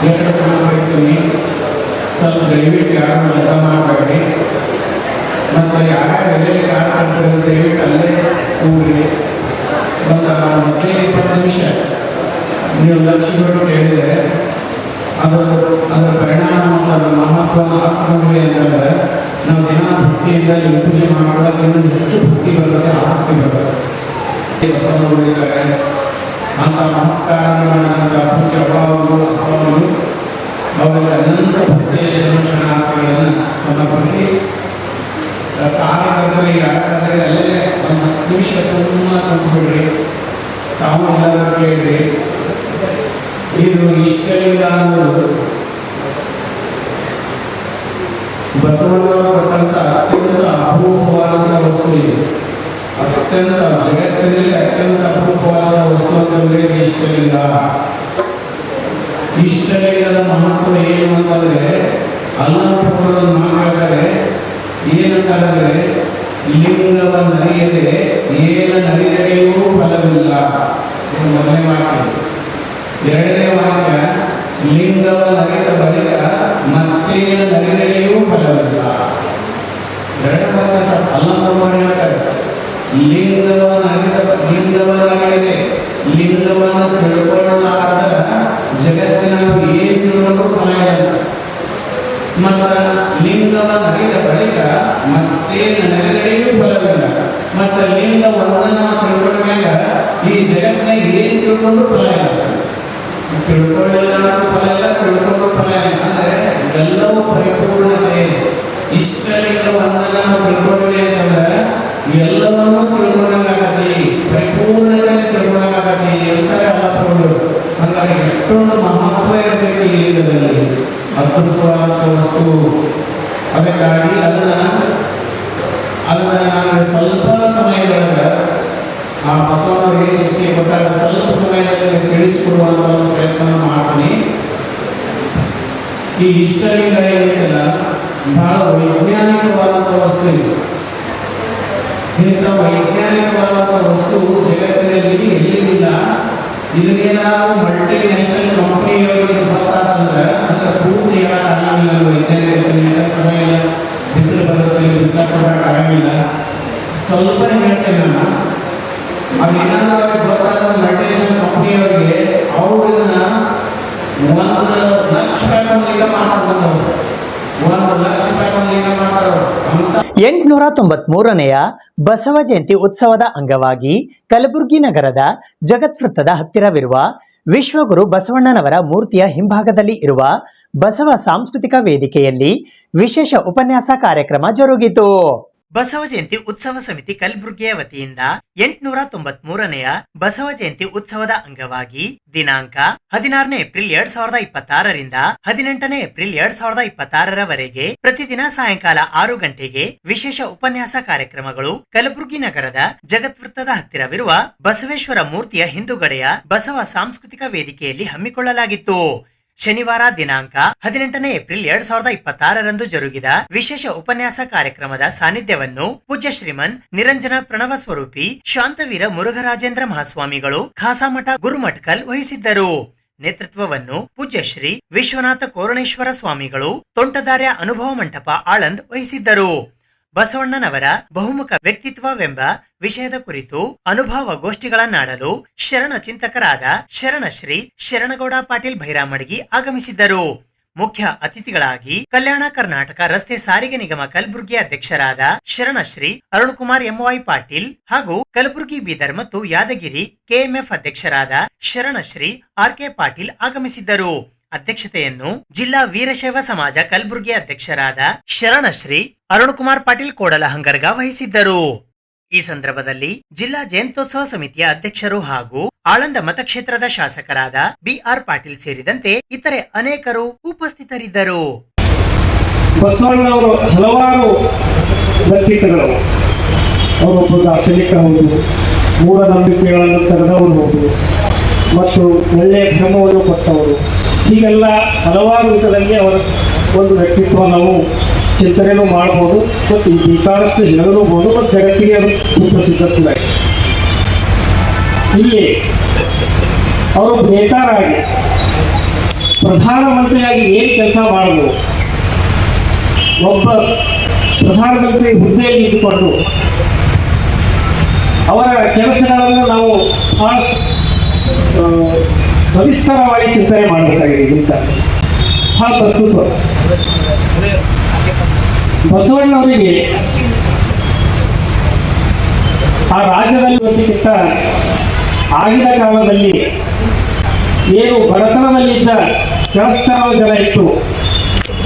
ಎಷ್ಟು ಮಾಡ್ತೀನಿ, ಸ್ವಲ್ಪ ದಯವಿಟ್ಟು ಯಾರು ಅರ್ಥ ಮಾಡಬೇಡಿ. ಮತ್ತು ಯಾರ್ಯಾರು ಎಲ್ಲೆಲ್ಲಿ ಕಾರ್ಯಕ್ರಮ ದಯವಿಟ್ಟು ಅಲ್ಲೇ ಕೂಡಿ ಒಂದು 15-20 ನಿಮಿಷ ನೀವು ಲಕ್ಷ್ಯಗಳು ಹೇಳಿದರೆ ಅದರ ಪರಿಣಾಮ ಅದರ ಮಹತ್ವ ಆತ್ಮವೇ ಅಂತಂದರೆ ನಾವು ದಿನ ಭಕ್ತಿಯಿಂದ ಈ ಪೂಜೆ ಮಾಡುವಾಗ ಇನ್ನೂ ಹೆಚ್ಚು ಭಕ್ತಿ ಬರುತ್ತೆ, ಆಸಕ್ತಿ ಬರುತ್ತೆ. ಬಸವನವರಿದ್ದಾರೆ ಅಂಥ ಮಹತ್ಕಾರಗಳಂಥ ಪೂಜೆ ಅಭಾವಗಳು ಅವರಿಗೆ ಅನಂತ ಭಕ್ತಿಯ ಶರಣಾರ್ಥಿಗಳನ್ನು ಸಮರ್ಪಿಸಿ ಕಾರ್ಯಕ್ರಮದಲ್ಲಿ ಯಾರಾದರೆ ಅಲ್ಲೇ ಒಂದು 10 ನಿಮಿಷ ಸುಮ್ಮನೆ ಕಲಿಸ್ಬಿಡ್ರಿ. ತಾವು ಎಲ್ಲರೂ ಕೇಳಿರಿ. ಇದು ಇಷ್ಟಲಿಂಗ ಅನ್ನೋದು ಬಸವಣ್ಣವರು ಕೊಟ್ಟಂತ ಅತ್ಯಂತ ಅಪರೂಪವಾದಂಥ ವಸ್ತು. ಇದು ಅತ್ಯಂತ ಜಗತ್ತಿನಲ್ಲಿ ಅತ್ಯಂತ ಅಪರೂಪವಾದ ವಸ್ತು ಅಂತಂದ್ರೆ ಇಷ್ಟಲಿಂಗ. ಇಷ್ಟಲಿಂಗದ ಮಹತ್ವ ಏನು ಅಂತಂದ್ರೆ ಅಲ್ಲಪುರದ ಮಾತಾಡಿದರೆ ಏನಂತಂದ್ರೆ ಲಿಂಗವ ನರಿಯದೆ ಏನ ನರಿದೆಯೂ ಫಲವಿಲ್ಲ. ಮೊದಲನೇ ವಾಕ್ಯ. ಎರಡನೇ ವಾಕ್ಯ, ಲಿಂಗವ ನರಿದ ಬಳಿಕ ಮತ್ತೇನ ನರಿದೆಯೂ ಫಲವಿಲ್ಲ. ಎರಡು ವಾಕ್ಯ ಅಲ್ಲಪುರ ಹೇಳ್ತಾರೆ. ಲಿಂಗವ ನರಿಯದೆ ಲಿಂಗವನ್ನು ತಿಳ್ಕೊಳ್ಳಲಾದ ಜಗತ್ತಿನ ಏನು ತಿಳ್ಕೊಂಡ್ರೂ ಫಲ ಇಲ್ಲ. ಮತ್ತು ಲಿಂಗವ ನರಿದ ಬಳಿಕ ಮತ್ತೇನು ನರಿದೆಯೂ ಫಲವಿಲ್ಲ. ಮತ್ತು ಲಿಂಗ ಒಂದನ್ನು ತಿಳ್ಕೊಂಡಾಗ ಈ ಜಗತ್ತಿನಾಗ ಏನು ತಿಳ್ಕೊಂಡ್ರೂ ಫಲ ಇಲ್ಲ. ತಿಳ್ಕೊಳ್ಳಿಲ್ಲ ಫಲ ಇಲ್ಲ, ತಿಳ್ಕೊಂಡ್ರೂ ಫಲ ಇಲ್ಲ. ಅಂದರೆ ಎಲ್ಲವೂ ಪರಿಪೂರ್ಣತೆ. ಇಷ್ಟಲಿಂಗ ಒಂದನ್ನು ತಿಳ್ಕೊಂಡ್ವಿ ಅಂತಂದ್ರೆ ಎಲ್ಲವನ್ನೂ ತಿಳ್ಕೊಂಡಾಗತ್ತೆ, ಪರಿಪೂರ್ಣತೆ ತಿಳ್ಕೊಂಡಾಗತ್ತೆ ಅಂತಾರೆ ಅಲ್ಲಪುರರು. ಹಾಗಾಗಿ ಎಷ್ಟೊಂದು ಮಹತ್ವ ಇರಬೇಕು ಈ ಲಿಂಗದಲ್ಲಿ, ಅದ್ಭುತವಾದ ವಸ್ತು. ಅದಕ್ಕಾಗಿ ಅದನ್ನ ನಾನು ಸ್ವಲ್ಪ ಸಮಯದೊಳಗೆ ಆ ಬಸವಣ್ಣವರಿಗೆ ಶಕ್ತಿ ಕೊಟ್ಟಾಗ ಸ್ವಲ್ಪ ಸಮಯದಲ್ಲಿ ತಿಳಿಸಿಕೊಡುವಂಥ ಒಂದು ಪ್ರಯತ್ನ ಮಾಡ್ತೀನಿ. ಈ ಇಷ್ಟಲಿಂಗ ಏನಿಲ್ಲ ಬಹಳ ವೈಜ್ಞಾನಿಕವಾದಂಥ ವಸ್ತು ಇದು. ಇಂಥ ವೈಜ್ಞಾನಿಕವಾದಂಥ ವಸ್ತು ಜಗತ್ತಿನಲ್ಲಿ ಎಲ್ಲಿಲ್ಲ. ಇದನ್ನೇನಾದ್ರೂ ಮಲ್ಟಿ ನ್ಯಾಷನಲ್ ಕಂಪನಿಯವರಿಗೆ ಗೊತ್ತಾತಂದ್ರೆ ಅಂದ್ರೆ ಪೂರ್ತಿ ಹೇಳೋಕ್ಕಾಗಂಗಿಲ್ಲ. ವೈಜ್ಞಾನಿಕ ಸಮಯ ಇಲ್ಲ, ಬಿಸಿಲು ಬರುತ್ತೆ, ಬಿಸಿಲು ಕೊಡೋಕ್ಕಾಗಂಗಿಲ್ಲ. ಸ್ವಲ್ಪ ಹೇಳ್ತೇನೆ ನಾನು. ಅದೇನಾದ್ರೂ ಅವ್ರಿಗೆ ಗೊತ್ತಾದ ಮಲ್ಟಿ ನ್ಯಾಷನಲ್ ಕಂಪನಿಯವರಿಗೆ ಅವರು ಇದನ್ನ 1 ಲಕ್ಷ ಲಿಂಗ ಮಾಡ್ಕೊಂಡು 1 ಲಕ್ಷ ಲಿಂಗ ಮಾಡೋರು. 893ನೆಯ ಬಸವ ಜಯಂತಿ ಉತ್ಸವದ ಅಂಗವಾಗಿ ಕಲಬುರಗಿ ನಗರದ ಜಗತ್ವೃತ್ತದ ಹತ್ತಿರವಿರುವ ವಿಶ್ವಗುರು ಬಸವಣ್ಣನವರ ಮೂರ್ತಿಯ ಹಿಂಭಾಗದಲ್ಲಿ ಇರುವ ಬಸವ ಸಾಂಸ್ಕೃತಿಕ ವೇದಿಕೆಯಲ್ಲಿ ವಿಶೇಷ ಉಪನ್ಯಾಸ ಕಾರ್ಯಕ್ರಮ ಜರುಗಿತು. ಬಸವ ಜಯಂತಿ ಉತ್ಸವ ಸಮಿತಿ ಕಲಬುರಗಿಯ ವತಿಯಿಂದ 893ನೆಯ ಬಸವ ಜಯಂತಿ ಉತ್ಸವದ ಅಂಗವಾಗಿ ದಿನಾಂಕ 16ನೇ ಏಪ್ರಿಲ್ 2026ರಿಂದ 18ನೇ ಏಪ್ರಿಲ್ 2026ರವರೆಗೆ ಪ್ರತಿದಿನ ಸಾಯಂಕಾಲ 6 ಗಂಟೆಗೆ ವಿಶೇಷ ಉಪನ್ಯಾಸ ಕಾರ್ಯಕ್ರಮಗಳು ಕಲಬುರಗಿ ನಗರದ ಜಗತ್ವೃತ್ತದ ಹತ್ತಿರವಿರುವ ಬಸವೇಶ್ವರ ಮೂರ್ತಿಯ ಹಿಂದುಗಡೆಯ ಬಸವ ಸಾಂಸ್ಕೃತಿಕ ವೇದಿಕೆಯಲ್ಲಿ ಹಮ್ಮಿಕೊಳ್ಳಲಾಗಿತ್ತು. ಶನಿವಾರ ದಿನಾಂಕ 18ನೇ ಏಪ್ರಿಲ್ 2026ರಂದು ಜರುಗಿದ ವಿಶೇಷ ಉಪನ್ಯಾಸ ಕಾರ್ಯಕ್ರಮದ ಸಾನ್ನಿಧ್ಯವನ್ನು ಪೂಜ್ಯ ಶ್ರೀಮನ್ ನಿರಂಜನ ಪ್ರಣವ ಸ್ವರೂಪಿ ಶಾಂತವೀರ ಮುರುಘರಾಜೇಂದ್ರ ಮಹಾಸ್ವಾಮಿಗಳು ಖಾಸಾಮಠ ಗುರುಮಠಕಲ್ ವಹಿಸಿದ್ದರು. ನೇತೃತ್ವವನ್ನು ಪೂಜ್ಯ ಶ್ರೀ ವಿಶ್ವನಾಥ ಕೋರಣೇಶ್ವರ ಸ್ವಾಮಿಗಳು ತೋಂಟದಾರ್ಯ ಅನುಭವ ಮಂಟಪ ಆಳಂದ್ ವಹಿಸಿದ್ದರು. ಬಸವಣ್ಣನವರ ಬಹುಮುಖ ವ್ಯಕ್ತಿತ್ವವೆಂಬ ವಿಷಯದ ಕುರಿತು ಅನುಭವ ಗೋಷ್ಠಿಗಳನ್ನಾಡಲು ಶರಣ ಚಿಂತಕರಾದ ಶರಣಶ್ರೀ ಶರಣಗೌಡ ಪಾಟೀಲ್ ಭೈರಾಮಡ್ಗಿ ಆಗಮಿಸಿದ್ದರು. ಮುಖ್ಯ ಅತಿಥಿಗಳಾಗಿ ಕಲ್ಯಾಣ ಕರ್ನಾಟಕ ರಸ್ತೆ ಸಾರಿಗೆ ನಿಗಮ ಕಲಬುರಗಿ ಅಧ್ಯಕ್ಷರಾದ ಶರಣಶ್ರೀ ಅರುಣಕುಮಾರ್ ಎಂವೈ ಪಾಟೀಲ್ ಹಾಗೂ ಕಲಬುರಗಿ ಬೀದರ್ ಮತ್ತು ಯಾದಗಿರಿ ಕೆಎಂಎಫ್ ಅಧ್ಯಕ್ಷರಾದ ಶರಣಶ್ರೀ ಆರ್.ಕೆ. ಪಾಟೀಲ್ ಆಗಮಿಸಿದ್ದರು. ಅಧ್ಯಕ್ಷತೆಯನ್ನು ಜಿಲ್ಲಾ ವೀರಶೈವ ಸಮಾಜ ಕಲಬುರಗಿ ಅಧ್ಯಕ್ಷರಾದ ಶರಣಶ್ರೀ ಅರುಣಕುಮಾರ್ ಪಾಟೀಲ್ ಕೋಡಲಹಂಗರ್ಗ ವಹಿಸಿದ್ದರು. ಈ ಸಂದರ್ಭದಲ್ಲಿ ಜಿಲ್ಲಾ ಜಯಂತ್ಯೋತ್ಸವ ಸಮಿತಿಯ ಅಧ್ಯಕ್ಷರು ಹಾಗೂ ಆಳಂದ ಮತಕ್ಷೇತ್ರದ ಶಾಸಕರಾದ ಬಿ.ಆರ್. ಪಾಟೀಲ್ ಸೇರಿದಂತೆ ಇತರೆ ಅನೇಕರು ಉಪಸ್ಥಿತರಿದ್ದರು. ಬಸವಣ್ಣವರು ಹಲವಾರು ವ್ಯಕ್ತಿತ್ವಗಳು, ಅವರೊಬ್ಬ ದಾರ್ಶನಿಕ ಹೌದು, ಮೂಢನಂಬಿಕೆಗಳನ್ನು ತೆರೆದವರು ಹೌದು, ಮತ್ತು ಒಳ್ಳೆಯ ಧರ್ಮವನ್ನು ಕೊಟ್ಟವರು. ಹೀಗೆಲ್ಲ ಹಲವಾರು ವಿಧದಲ್ಲಿ ಅವರ ಒಂದು ವ್ಯಕ್ತಿತ್ವ ನಾವು ಚಿಂತನೆಯೂ ಮಾಡ್ಬೋದು ಮತ್ತು ಈ ಬೇಕಾದಷ್ಟು ಹೇಳಲೂಬಹುದು ಮತ್ತು ಜಗತ್ತಿಗೆ ಅದು ಸುಪ್ರಸಿದ್ಧ ಕೂಡ. ಇಲ್ಲಿ ಅವರು ನೇತಾರಾಗಿ ಪ್ರಧಾನಮಂತ್ರಿಯಾಗಿ ಏನು ಕೆಲಸ ಮಾಡಬಹುದು, ಒಬ್ಬ ಪ್ರಧಾನಮಂತ್ರಿ ಹುದ್ದೆಯಲ್ಲಿ ಇದ್ದುಕೊಂಡು ಅವರ ಕೆಲಸಗಳನ್ನು ನಾವು ಸವಿಸ್ತಾರವಾಗಿ ಚಿಂತನೆ ಮಾಡಬೇಕಾಗಿದೆ. ಇಂಥ ಬಹಳ ಪ್ರಸ್ತುತ ಬಸವಣ್ಣವರಿಗೆ ಆ ರಾಜ್ಯದಲ್ಲಿ ಒಂದಕ್ಕಿಂತ ಆಗಿನ ಕಾಲದಲ್ಲಿ ಏನು ಬಡತನದಲ್ಲಿದ್ದ ಕೆಳಸ್ತರದ ಜನ ಇತ್ತು,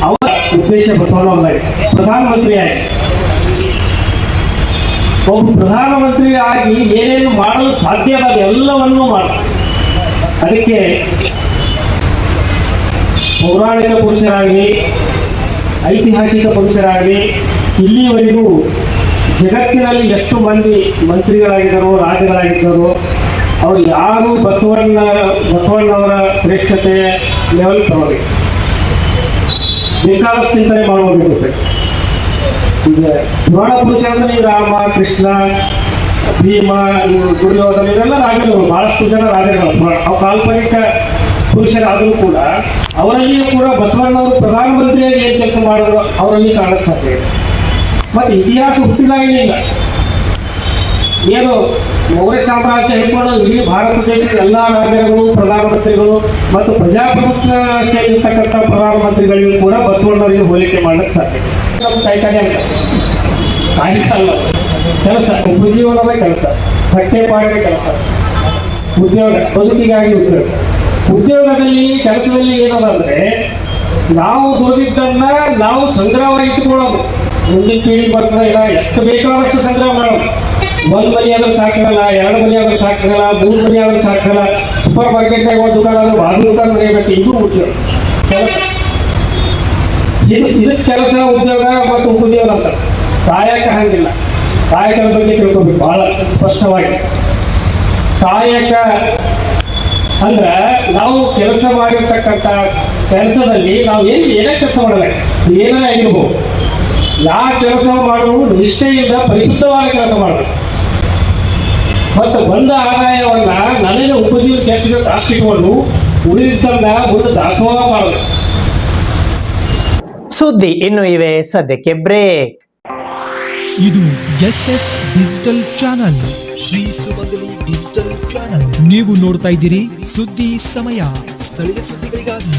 ಅವರ ಉದ್ದೇಶ ಬಸವಣ್ಣವರಾಗಿ ಪ್ರಧಾನಮಂತ್ರಿಯಾಗಿ ಒಬ್ಬ ಪ್ರಧಾನಮಂತ್ರಿ ಆಗಿ ಏನೇನು ಮಾಡಲು ಸಾಧ್ಯ ಎಲ್ಲವನ್ನೂ ಮಾಡ. ಅದಕ್ಕೆ ಪೌರಾಣಿಕ ಪುರುಷರಾಗಲಿ ಐತಿಹಾಸಿಕ ಪುರುಷರಾಗಲಿ ಇಲ್ಲಿಯವರೆಗೂ ಜಗತ್ತಿನಲ್ಲಿ ಎಷ್ಟು ಮಂದಿ ಮಂತ್ರಿಗಳಾಗಿದ್ದಾರೋ ರಾಜಗಳಾಗಿದ್ದಾರೋ ಅವರು ಯಾರು ಬಸವಣ್ಣವರ ಶ್ರೇಷ್ಠತೆಯ ಲೆವೆಲ್ ತಗೋಬೇಕು, ಬೇಕಾದಷ್ಟು ಚಿಂತನೆ ಮಾಡಬೇಕಾಗುತ್ತೆ. ಈಗ ಪುರಾಣ ಪುರುಷರಲ್ಲಿ ರಾಮ, ಕೃಷ್ಣ, ಭೀಮ, ದುರ್ಯೋಧನ ಇವರೆಲ್ಲ ರಾಜರು, ಬಹಳಷ್ಟು ಜನ ರಾಜರುಗಳು. ಅವು ಕಾಲ್ಪನಿಕ ಪುರುಷರಾದರೂ ಕೂಡ ಅವರಲ್ಲಿಯೂ ಕೂಡ ಬಸವಣ್ಣವರು ಪ್ರಧಾನಮಂತ್ರಿಯಾಗಿ ಏನು ಕೆಲಸ ಮಾಡಿದ್ರು ಅವರಲ್ಲಿ ಕಾಣಕ್ಕೆ ಸಾಧ್ಯ ಇದೆ. ಮತ್ತು ಇತಿಹಾಸ ಹುಟ್ಟಿದಾಗಲಿಲ್ಲ, ಏನು ಮೌರ್ಯ ಸಾಮ್ರಾಜ್ಯ ಹಿಡ್ಕೊಂಡು ಇಡೀ ಭಾರತ ದೇಶದ ಎಲ್ಲ ರಾಜ್ಯಗಳು ಪ್ರಧಾನಮಂತ್ರಿಗಳು ಮತ್ತು ಪ್ರಜಾಪ್ರಭುತ್ವ ಇರ್ತಕ್ಕಂಥ ಪ್ರಧಾನಮಂತ್ರಿಗಳಿಗೂ ಕೂಡ ಬಸವಣ್ಣವರಿಗೆ ಹೋಲಿಕೆ ಮಾಡಕ್ಕೆ ಸಾಧ್ಯ. ನಮ್ಮ ಕೈಕಾಣೆ ಅಂತ ಕಾಯಿತಲ್ಲ, ಕೆಲಸ, ಉಪಜೀವನದ ಕೆಲಸ, ಬಟ್ಟೆ ಪಾಡಿನ ಕೆಲಸ, ಉದ್ಯೋಗ, ಬದುಕಿಗಾಗಿ ಉದ್ಯೋಗ. ಉದ್ಯೋಗದಲ್ಲಿ ಕೆಲಸದಲ್ಲಿ ಏನದಂದ್ರೆ ನಾವು ದುಡಿದಿದ್ದನ್ನ ನಾವು ಸಂಗ್ರಹ ಇಟ್ಟುಕೊಳ್ಳೋದು. ಮುಂದಿನ ಪೀಳಿಗೆ ಬರ್ತದೆ ಇಲ್ಲ, ಎಷ್ಟು ಬೇಕಾದಷ್ಟು ಸಂಗ್ರಹ ಮಾಡೋದು. ಒಂದು ಮನೆ ಆದ್ರೆ ಸಾಕಾಗಲ್ಲ, 2 ಮನೆ ಆದ್ರೆ ಸಾಕಾಗಲ್ಲ, 3 ಮನೆ ಆದ್ರೆ ಸಾಕಾಗಲ್ಲ. ಸೂಪರ್ ಮಾರ್ಕೆಟ್ನಾಗ ಒಂದು ದುಕಾನ್ ಆದ್ರೆ ಬಾಜು ದುಕಾನ್ ನಡೆಯಬೇಕು. ಇದು ಉದ್ಯೋಗ ಕೆಲಸ. ಇದಕ್ಕೆ ಕೆಲಸ, ಉದ್ಯೋಗ ಮತ್ತು ಉಪಯೋಗ ಅಂತ. ಕಾಯಕ ಹಂಗಿಲ್ಲ. ಕಾಯಕದ ಬಗ್ಗೆ ತಿಳ್ಕೊಬೇಕು ಬಹಳ ಸ್ಪಷ್ಟವಾಗಿ. ಕಾಯಕ ಅಂದ್ರೆ ನಾವು ಕೆಲಸ ಮಾಡಿರ್ತಕ್ಕಂಥ ಕೆಲಸದಲ್ಲಿ ನಾವು ಏನೇ ಕೆಲಸ ಮಾಡಲ್ಲ, ಏನೇ ಆಗಿರ್ಬೋದು, ಯಾವ ಕೆಲಸ ಮಾಡುವುದು ನಿಷ್ಠೆಯಿಂದ ಪರಿಶುದ್ಧವಾದ ಕೆಲಸ ಮಾಡಬೇಕು. ಮತ್ತು ಬಂದ ಆದಾಯವನ್ನ ನನಗೆ ಉಪಜೀವನ ಎಷ್ಟು ಅಷ್ಟಿಟ್ಕೊಂಡು ಉಳಿದಿದ್ದನ್ನ ಮುಂದೆ ದಾಸೋಹ ಮಾಡಬೇಕು. ಸುದ್ದಿ ಇನ್ನು ಇವೆ, ಸದ್ಯಕ್ಕೆ ಬ್ರೇಕ್. ಇದು SS ಡಿಜಿಟಲ್ ಚಾನಲ್, ಶ್ರೀ ಸುಮಂಗಲಿ ಡಿಜಿಟಲ್ ಚಾನಲ್. ನೀವು ನೋಡ್ತಾ ಇದ್ದೀರಿ ಸುದ್ದಿ ಸಮಯ, ಸ್ಥಳೀಯ ಸುದ್ದಿಗಳಿಗಾಗಿ.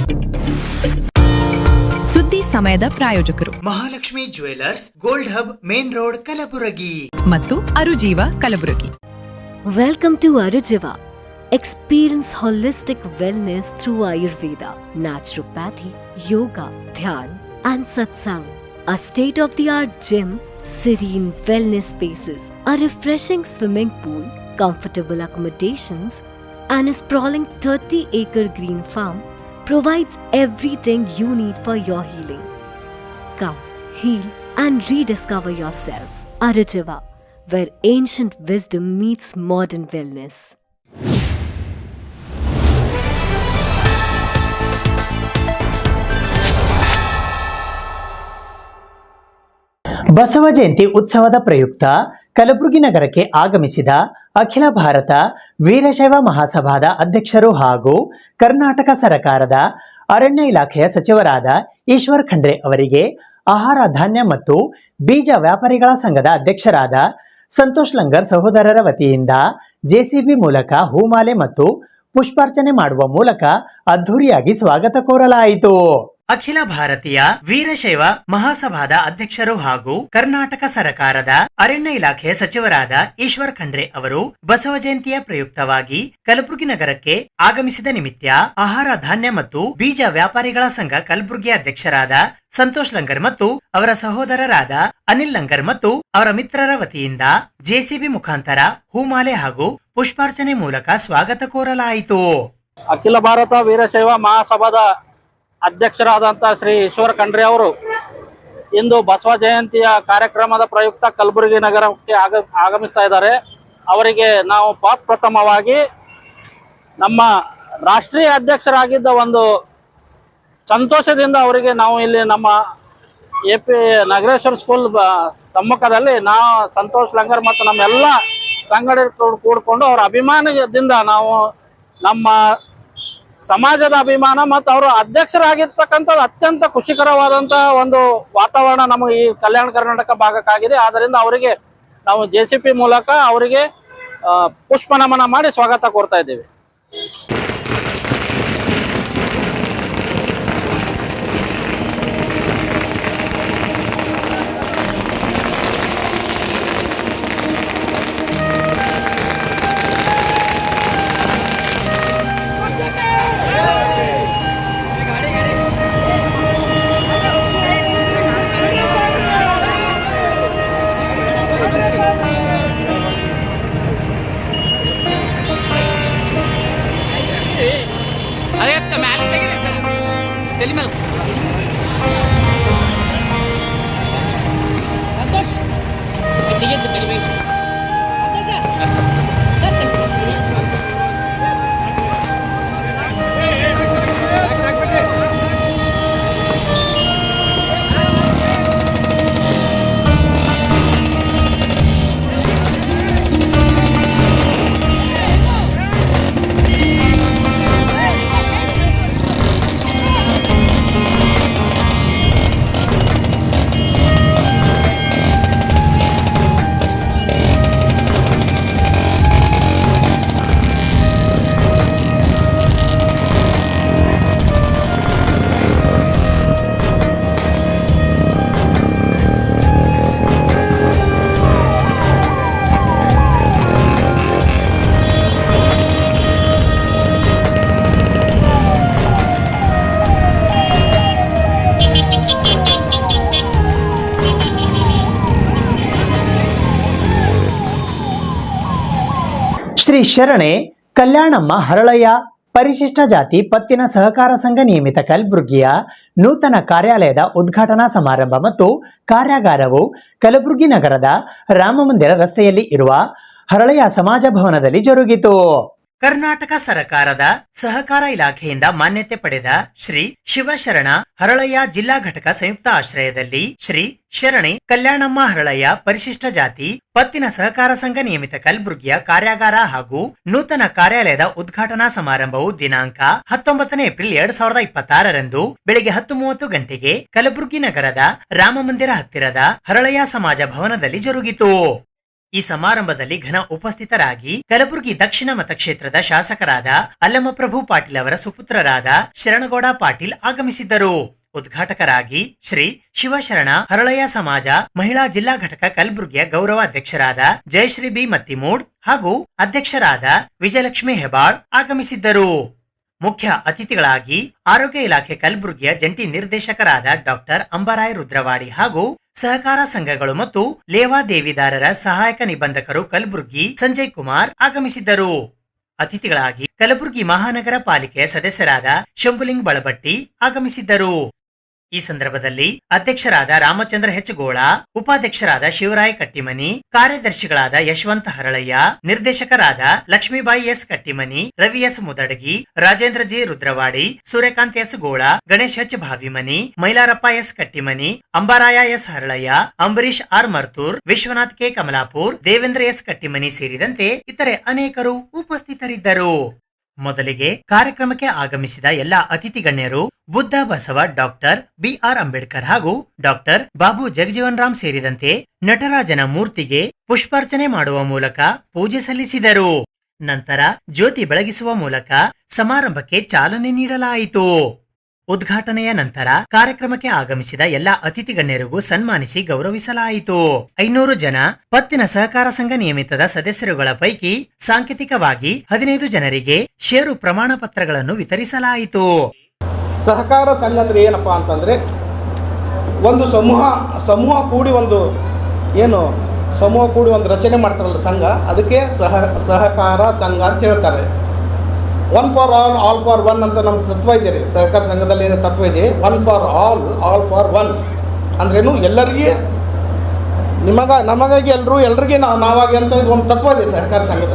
ಸುದ್ದಿ ಸಮಯದ ಪ್ರಾಯೋಜಕರು Mahalakshmi jewellers, gold hub, main road, Kalaburagi ಮತ್ತು ಅರುಜೀವ Kalaburagi. Welcome to Arujiva. Experience holistic wellness through Ayurveda, naturopathy, yoga, dhyan, and satsang. A state-of-the-art gym, serene wellness spaces, a refreshing swimming pool, comfortable accommodations, and a sprawling 30-acre green farm provides everything you need for your healing. Come, heal, and rediscover yourself. Arujiva, where ancient wisdom meets modern wellness. Basava Jayanti ಉತ್ಸವದ ಪ್ರಯುಕ್ತ ಕಲಬುರಗಿ ನಗರಕ್ಕೆ ಆಗಮಿಸಿದ ಅಖಿಲ ಭಾರತ ವೀರಶೈವ ಮಹಾಸಭಾದ ಅಧ್ಯಕ್ಷರು ಹಾಗೂ ಕರ್ನಾಟಕ ಸರ್ಕಾರದ ಅರಣ್ಯ ಇಲಾಖೆಯ ಸಚಿವರಾದ ಈಶ್ವರ್ ಖಂಡ್ರೆ ಅವರಿಗೆ ಆಹಾರ ಧಾನ್ಯ ಮತ್ತು ಬೀಜ ವ್ಯಾಪಾರಿಗಳ ಸಂಘದ ಅಧ್ಯಕ್ಷರಾದ ಸಂತೋಷ್ ಲಂಗರ್ ಸಹೋದರರ ವತಿಯಿಂದ ಜೆಸಿಬಿ ಮೂಲಕ ಹೂಮಾಲೆ ಮತ್ತು ಪುಷ್ಪಾರ್ಚನೆ ಮಾಡುವ ಮೂಲಕ ಅದ್ಧೂರಿಯಾಗಿ ಸ್ವಾಗತ ಕೋರಲಾಯಿತು. ಅಖಿಲ ಭಾರತೀಯ ವೀರಶೈವ ಮಹಾಸಭಾದ ಅಧ್ಯಕ್ಷರು ಹಾಗೂ ಕರ್ನಾಟಕ ಸರ್ಕಾರದ ಅರಣ್ಯ ಇಲಾಖೆಯ ಸಚಿವರಾದ ಈಶ್ವರ್ ಖಂಡ್ರೆ ಅವರು ಬಸವ ಜಯಂತಿಯ ಪ್ರಯುಕ್ತವಾಗಿ ಕಲಬುರಗಿ ನಗರಕ್ಕೆ ಆಗಮಿಸಿದ ನಿಮಿತ್ತ ಆಹಾರ ಧಾನ್ಯ ಮತ್ತು ಬೀಜ ವ್ಯಾಪಾರಿಗಳ ಸಂಘ ಕಲಬುರಗಿ ಅಧ್ಯಕ್ಷರಾದ ಸಂತೋಷ್ ಲಂಗರ್ ಮತ್ತು ಅವರ ಸಹೋದರರಾದ ಅನಿಲ್ ಲಂಗರ್ ಮತ್ತು ಅವರ ಮಿತ್ರರ ವತಿಯಿಂದ ಜೆಸಿಬಿ ಮುಖಾಂತರ ಹೂಮಾಲೆ ಹಾಗೂ ಪುಷ್ಪಾರ್ಚನೆ ಮೂಲಕ ಸ್ವಾಗತ ಕೋರಲಾಯಿತು. ಅಖಿಲ ಭಾರತ ವೀರಶೈವ ಮಹಾಸಭಾದ ಅಧ್ಯಕ್ಷರಾದಂಥ ಶ್ರೀ ಈಶ್ವರ್ ಖಂಡ್ರೆ ಅವರು ಇಂದು ಬಸವ ಜಯಂತಿಯ ಕಾರ್ಯಕ್ರಮದ ಪ್ರಯುಕ್ತ ಕಲಬುರಗಿ ನಗರಕ್ಕೆ ಆಗಮಿಸ್ತಾ ಇದ್ದಾರೆ. ಅವರಿಗೆ ನಾವು ಪ್ರಥಮವಾಗಿ ನಮ್ಮ ರಾಷ್ಟ್ರೀಯ ಅಧ್ಯಕ್ಷರಾಗಿದ್ದ ಒಂದು ಸಂತೋಷದಿಂದ ಅವರಿಗೆ ನಾವು ಇಲ್ಲಿ ನಮ್ಮ AP ನಗರೇಶ್ವರ ಸ್ಕೂಲ್ ಸಮ್ಮುಖದಲ್ಲಿ ನಾವು ಸಂತೋಷ್ ಲಂಗರ್ ಮತ್ತು ನಮ್ಮೆಲ್ಲ ಸಂಘಟಕರು ಕೂಡಿಕೊಂಡು ಅವರ ಅಭಿಮಾನದಿಂದ ನಾವು ನಮ್ಮ ಸಮಾಜದ ಅಭಿಮಾನ ಮತ್ತು ಅವರು ಅಧ್ಯಕ್ಷರಾಗಿರ್ತಕ್ಕಂಥದ್ದು ಅತ್ಯಂತ ಖುಷಿಕರವಾದಂಥ ಒಂದು ವಾತಾವರಣ ನಮಗೆ ಈ ಕಲ್ಯಾಣ ಕರ್ನಾಟಕ ಭಾಗಕ್ಕಾಗಿದೆ. ಆದ್ದರಿಂದ ಅವರಿಗೆ ನಾವು JCP ಮೂಲಕ ಅವರಿಗೆ ಪುಷ್ಪ ನಮನ ಮಾಡಿ ಸ್ವಾಗತ ಕೋರ್ತಾ ಇದ್ದೀವಿ. ಶ್ರೀ ಶರಣೆ ಕಲ್ಯಾಣಮ್ಮ ಹರಳಯ್ಯ ಪರಿಶಿಷ್ಟ ಜಾತಿ ಪತ್ತಿನ ಸಹಕಾರ ಸಂಘ ನಿಯಮಿತ ಕಲಬುರಗಿಯ ನೂತನ ಕಾರ್ಯಾಲಯದ ಉದ್ಘಾಟನಾ ಸಮಾರಂಭ ಮತ್ತು ಕಾರ್ಯಾಗಾರವು ಕಲಬುರಗಿ ನಗರದ ರಾಮಮಂದಿರ ರಸ್ತೆಯಲ್ಲಿ ಇರುವ ಹರಳಯ್ಯ ಸಮಾಜ ಭವನದಲ್ಲಿ ಜರುಗಿತು. ಕರ್ನಾಟಕ ಸರ್ಕಾರದ ಸಹಕಾರ ಇಲಾಖೆಯಿಂದ ಮಾನ್ಯತೆ ಪಡೆದ ಶ್ರೀ ಶಿವಶರಣ ಹರಳಯ್ಯ ಜಿಲ್ಲಾ ಘಟಕ ಸಂಯುಕ್ತ ಆಶ್ರಯದಲ್ಲಿ ಶ್ರೀ ಶರಣೆ ಕಲ್ಯಾಣಮ್ಮ ಹರಳಯ್ಯ ಪರಿಶಿಷ್ಟ ಜಾತಿ ಪತ್ತಿನ ಸಹಕಾರ ಸಂಘ ನಿಯಮಿತ ಕಲಬುರಗಿಯ ಕಾರ್ಯಾಗಾರ ಹಾಗೂ ನೂತನ ಕಾರ್ಯಾಲಯದ ಉದ್ಘಾಟನಾ ಸಮಾರಂಭವು ದಿನಾಂಕ 19 ಏಪ್ರಿಲ್ 2026ರಂದು ಬೆಳಿಗ್ಗೆ 10:30 ಗಂಟೆಗೆ ಕಲಬುರಗಿ ನಗರದ ರಾಮಮಂದಿರ ಹತ್ತಿರದ ಹರಳಯ್ಯ ಸಮಾಜ ಭವನದಲ್ಲಿ ಜರುಗಿತು. ಈ ಸಮಾರಂಭದಲ್ಲಿ ಘನ ಉಪಸ್ಥಿತರಾಗಿ ಕಲಬುರಗಿ ದಕ್ಷಿಣ ಮತಕ್ಷೇತ್ರದ ಶಾಸಕರಾದ ಅಲ್ಲಮಪ್ರಭು ಪಾಟೀಲ್ ಅವರ ಸುಪುತ್ರರಾದ ಶರಣಗೌಡ ಪಾಟೀಲ್ ಆಗಮಿಸಿದ್ದರು. ಉದ್ಘಾಟಕರಾಗಿ ಶ್ರೀ ಶಿವಶರಣ ಹರಳಯ್ಯ ಸಮಾಜ ಮಹಿಳಾ ಜಿಲ್ಲಾ ಘಟಕ ಕಲಬುರಗಿಯ ಗೌರವ ಅಧ್ಯಕ್ಷರಾದ ಜಯಶ್ರೀ ಬಿ ಮತ್ತಿಮೂಡ್ ಹಾಗೂ ಅಧ್ಯಕ್ಷರಾದ ವಿಜಯಲಕ್ಷ್ಮಿ ಹೆಬ್ಬಾಳ್ ಆಗಮಿಸಿದ್ದರು. ಮುಖ್ಯ ಅತಿಥಿಗಳಾಗಿ ಆರೋಗ್ಯ ಇಲಾಖೆ ಕಲಬುರಗಿಯ ಜಂಟಿ ನಿರ್ದೇಶಕರಾದ ಡಾಕ್ಟರ್ ಅಂಬರಾಯ್ ರುದ್ರವಾಡಿ ಹಾಗೂ ಸಹಕಾರ ಸಂಘಗಳು ಮತ್ತು ಲೇವಾದೇವಿದಾರರ ಸಹಾಯಕ ನಿಬಂಧಕರು ಕಲಬುರಗಿ ಸಂಜಯ್ ಕುಮಾರ್ ಆಗಮಿಸಿದ್ದರು. ಅತಿಥಿಗಳಾಗಿ ಕಲಬುರಗಿ ಮಹಾನಗರ ಪಾಲಿಕೆಯ ಸದಸ್ಯರಾದ ಶಂಭುಲಿಂಗ್ ಬಳಬಟ್ಟಿ ಆಗಮಿಸಿದ್ದರು. ಈ ಸಂದರ್ಭದಲ್ಲಿ ಅಧ್ಯಕ್ಷರಾದ ರಾಮಚಂದ್ರ ಹೆಚ್ಗೋಳ, ಉಪಾಧ್ಯಕ್ಷರಾದ ಶಿವರಾಯ್ ಕಟ್ಟಿಮನಿ, ಕಾರ್ಯದರ್ಶಿಗಳಾದ ಯಶವಂತ ಹರಳಯ್ಯ, ನಿರ್ದೇಶಕರಾದ Lakshmibai S Kattimani, Ravi S Mudadagi, Rajendra G Rudrawadi, Suryakant S Gola, Ganesh H Bhavimani, Mailarappa S Kattimani, Ambaraya S Haralayya, Ambarish R Martur, Vishwanath K Kamalapur, Devendra S Kattimani ಸೇರಿದಂತೆ ಇತರೆ ಅನೇಕರು ಉಪಸ್ಥಿತರಿದ್ದರು. ಮೊದಲಿಗೆ ಕಾರ್ಯಕ್ರಮಕ್ಕೆ ಆಗಮಿಸಿದ ಎಲ್ಲಾ ಅತಿಥಿ ಗಣ್ಯರು ಬುದ್ಧ ಬಸವ ಡಾಕ್ಟರ್ BR ಅಂಬೇಡ್ಕರ್ ಹಾಗೂ ಡಾಕ್ಟರ್ ಬಾಬು ಜಗಜೀವನ್ ರಾಮ್ ಸೇರಿದಂತೆ ನಟರಾಜನ ಮೂರ್ತಿಗೆ ಪುಷ್ಪಾರ್ಚನೆ ಮಾಡುವ ಮೂಲಕ ಪೂಜೆ ಸಲ್ಲಿಸಿದರು. ನಂತರ ಜ್ಯೋತಿ ಬೆಳಗಿಸುವ ಮೂಲಕ ಸಮಾರಂಭಕ್ಕೆ ಚಾಲನೆ ನೀಡಲಾಯಿತು. ಉದ್ಘಾಟನೆಯ ನಂತರ ಕಾರ್ಯಕ್ರಮಕ್ಕೆ ಆಗಮಿಸಿದ ಎಲ್ಲಾ ಅತಿಥಿ ಗಣ್ಯರಿಗೂ ಸನ್ಮಾನಿಸಿ ಗೌರವಿಸಲಾಯಿತು. 500 ಜನ ಪತ್ತಿನ ಸಹಕಾರ ಸಂಘ ನಿಯಮಿತದ ಸದಸ್ಯರುಗಳ ಪೈಕಿ ಸಾಂಕೇತಿಕವಾಗಿ 15 ಜನರಿಗೆ ಷೇರು ಪ್ರಮಾಣ ಪತ್ರಗಳನ್ನು ವಿತರಿಸಲಾಯಿತು. ಸಹಕಾರ ಸಂಘ ಅಂದ್ರೆ ಏನಪ್ಪಾ ಅಂತಂದ್ರೆ ಒಂದು ಸಮೂಹ ಕೂಡಿ ಒಂದು ರಚನೆ ಮಾಡ್ತಾರಲ್ಲ ಸಂಘ, ಅದಕ್ಕೆ ಸಹಕಾರ ಸಂಘ ಅಂತ ಹೇಳ್ತಾರೆ. One for all for one ಅಂತ ನಮ್ಮ ತತ್ವ ಇದೆ ರೀ. ಸಹಕಾರ ಸಂಘದಲ್ಲಿ ಏನು ತತ್ವ ಇದೆ, one for all for one. ಅಂದ್ರೇನು ಎಲ್ಲರಿಗೆ ನಮಗಾಗಿ ಎಲ್ರಿಗೆ ನಾವಾಗಿ ಅಂತ ಇದು ಒಂದು ತತ್ವ ಇದೆ ಸಹಕಾರ ಸಂಘದ.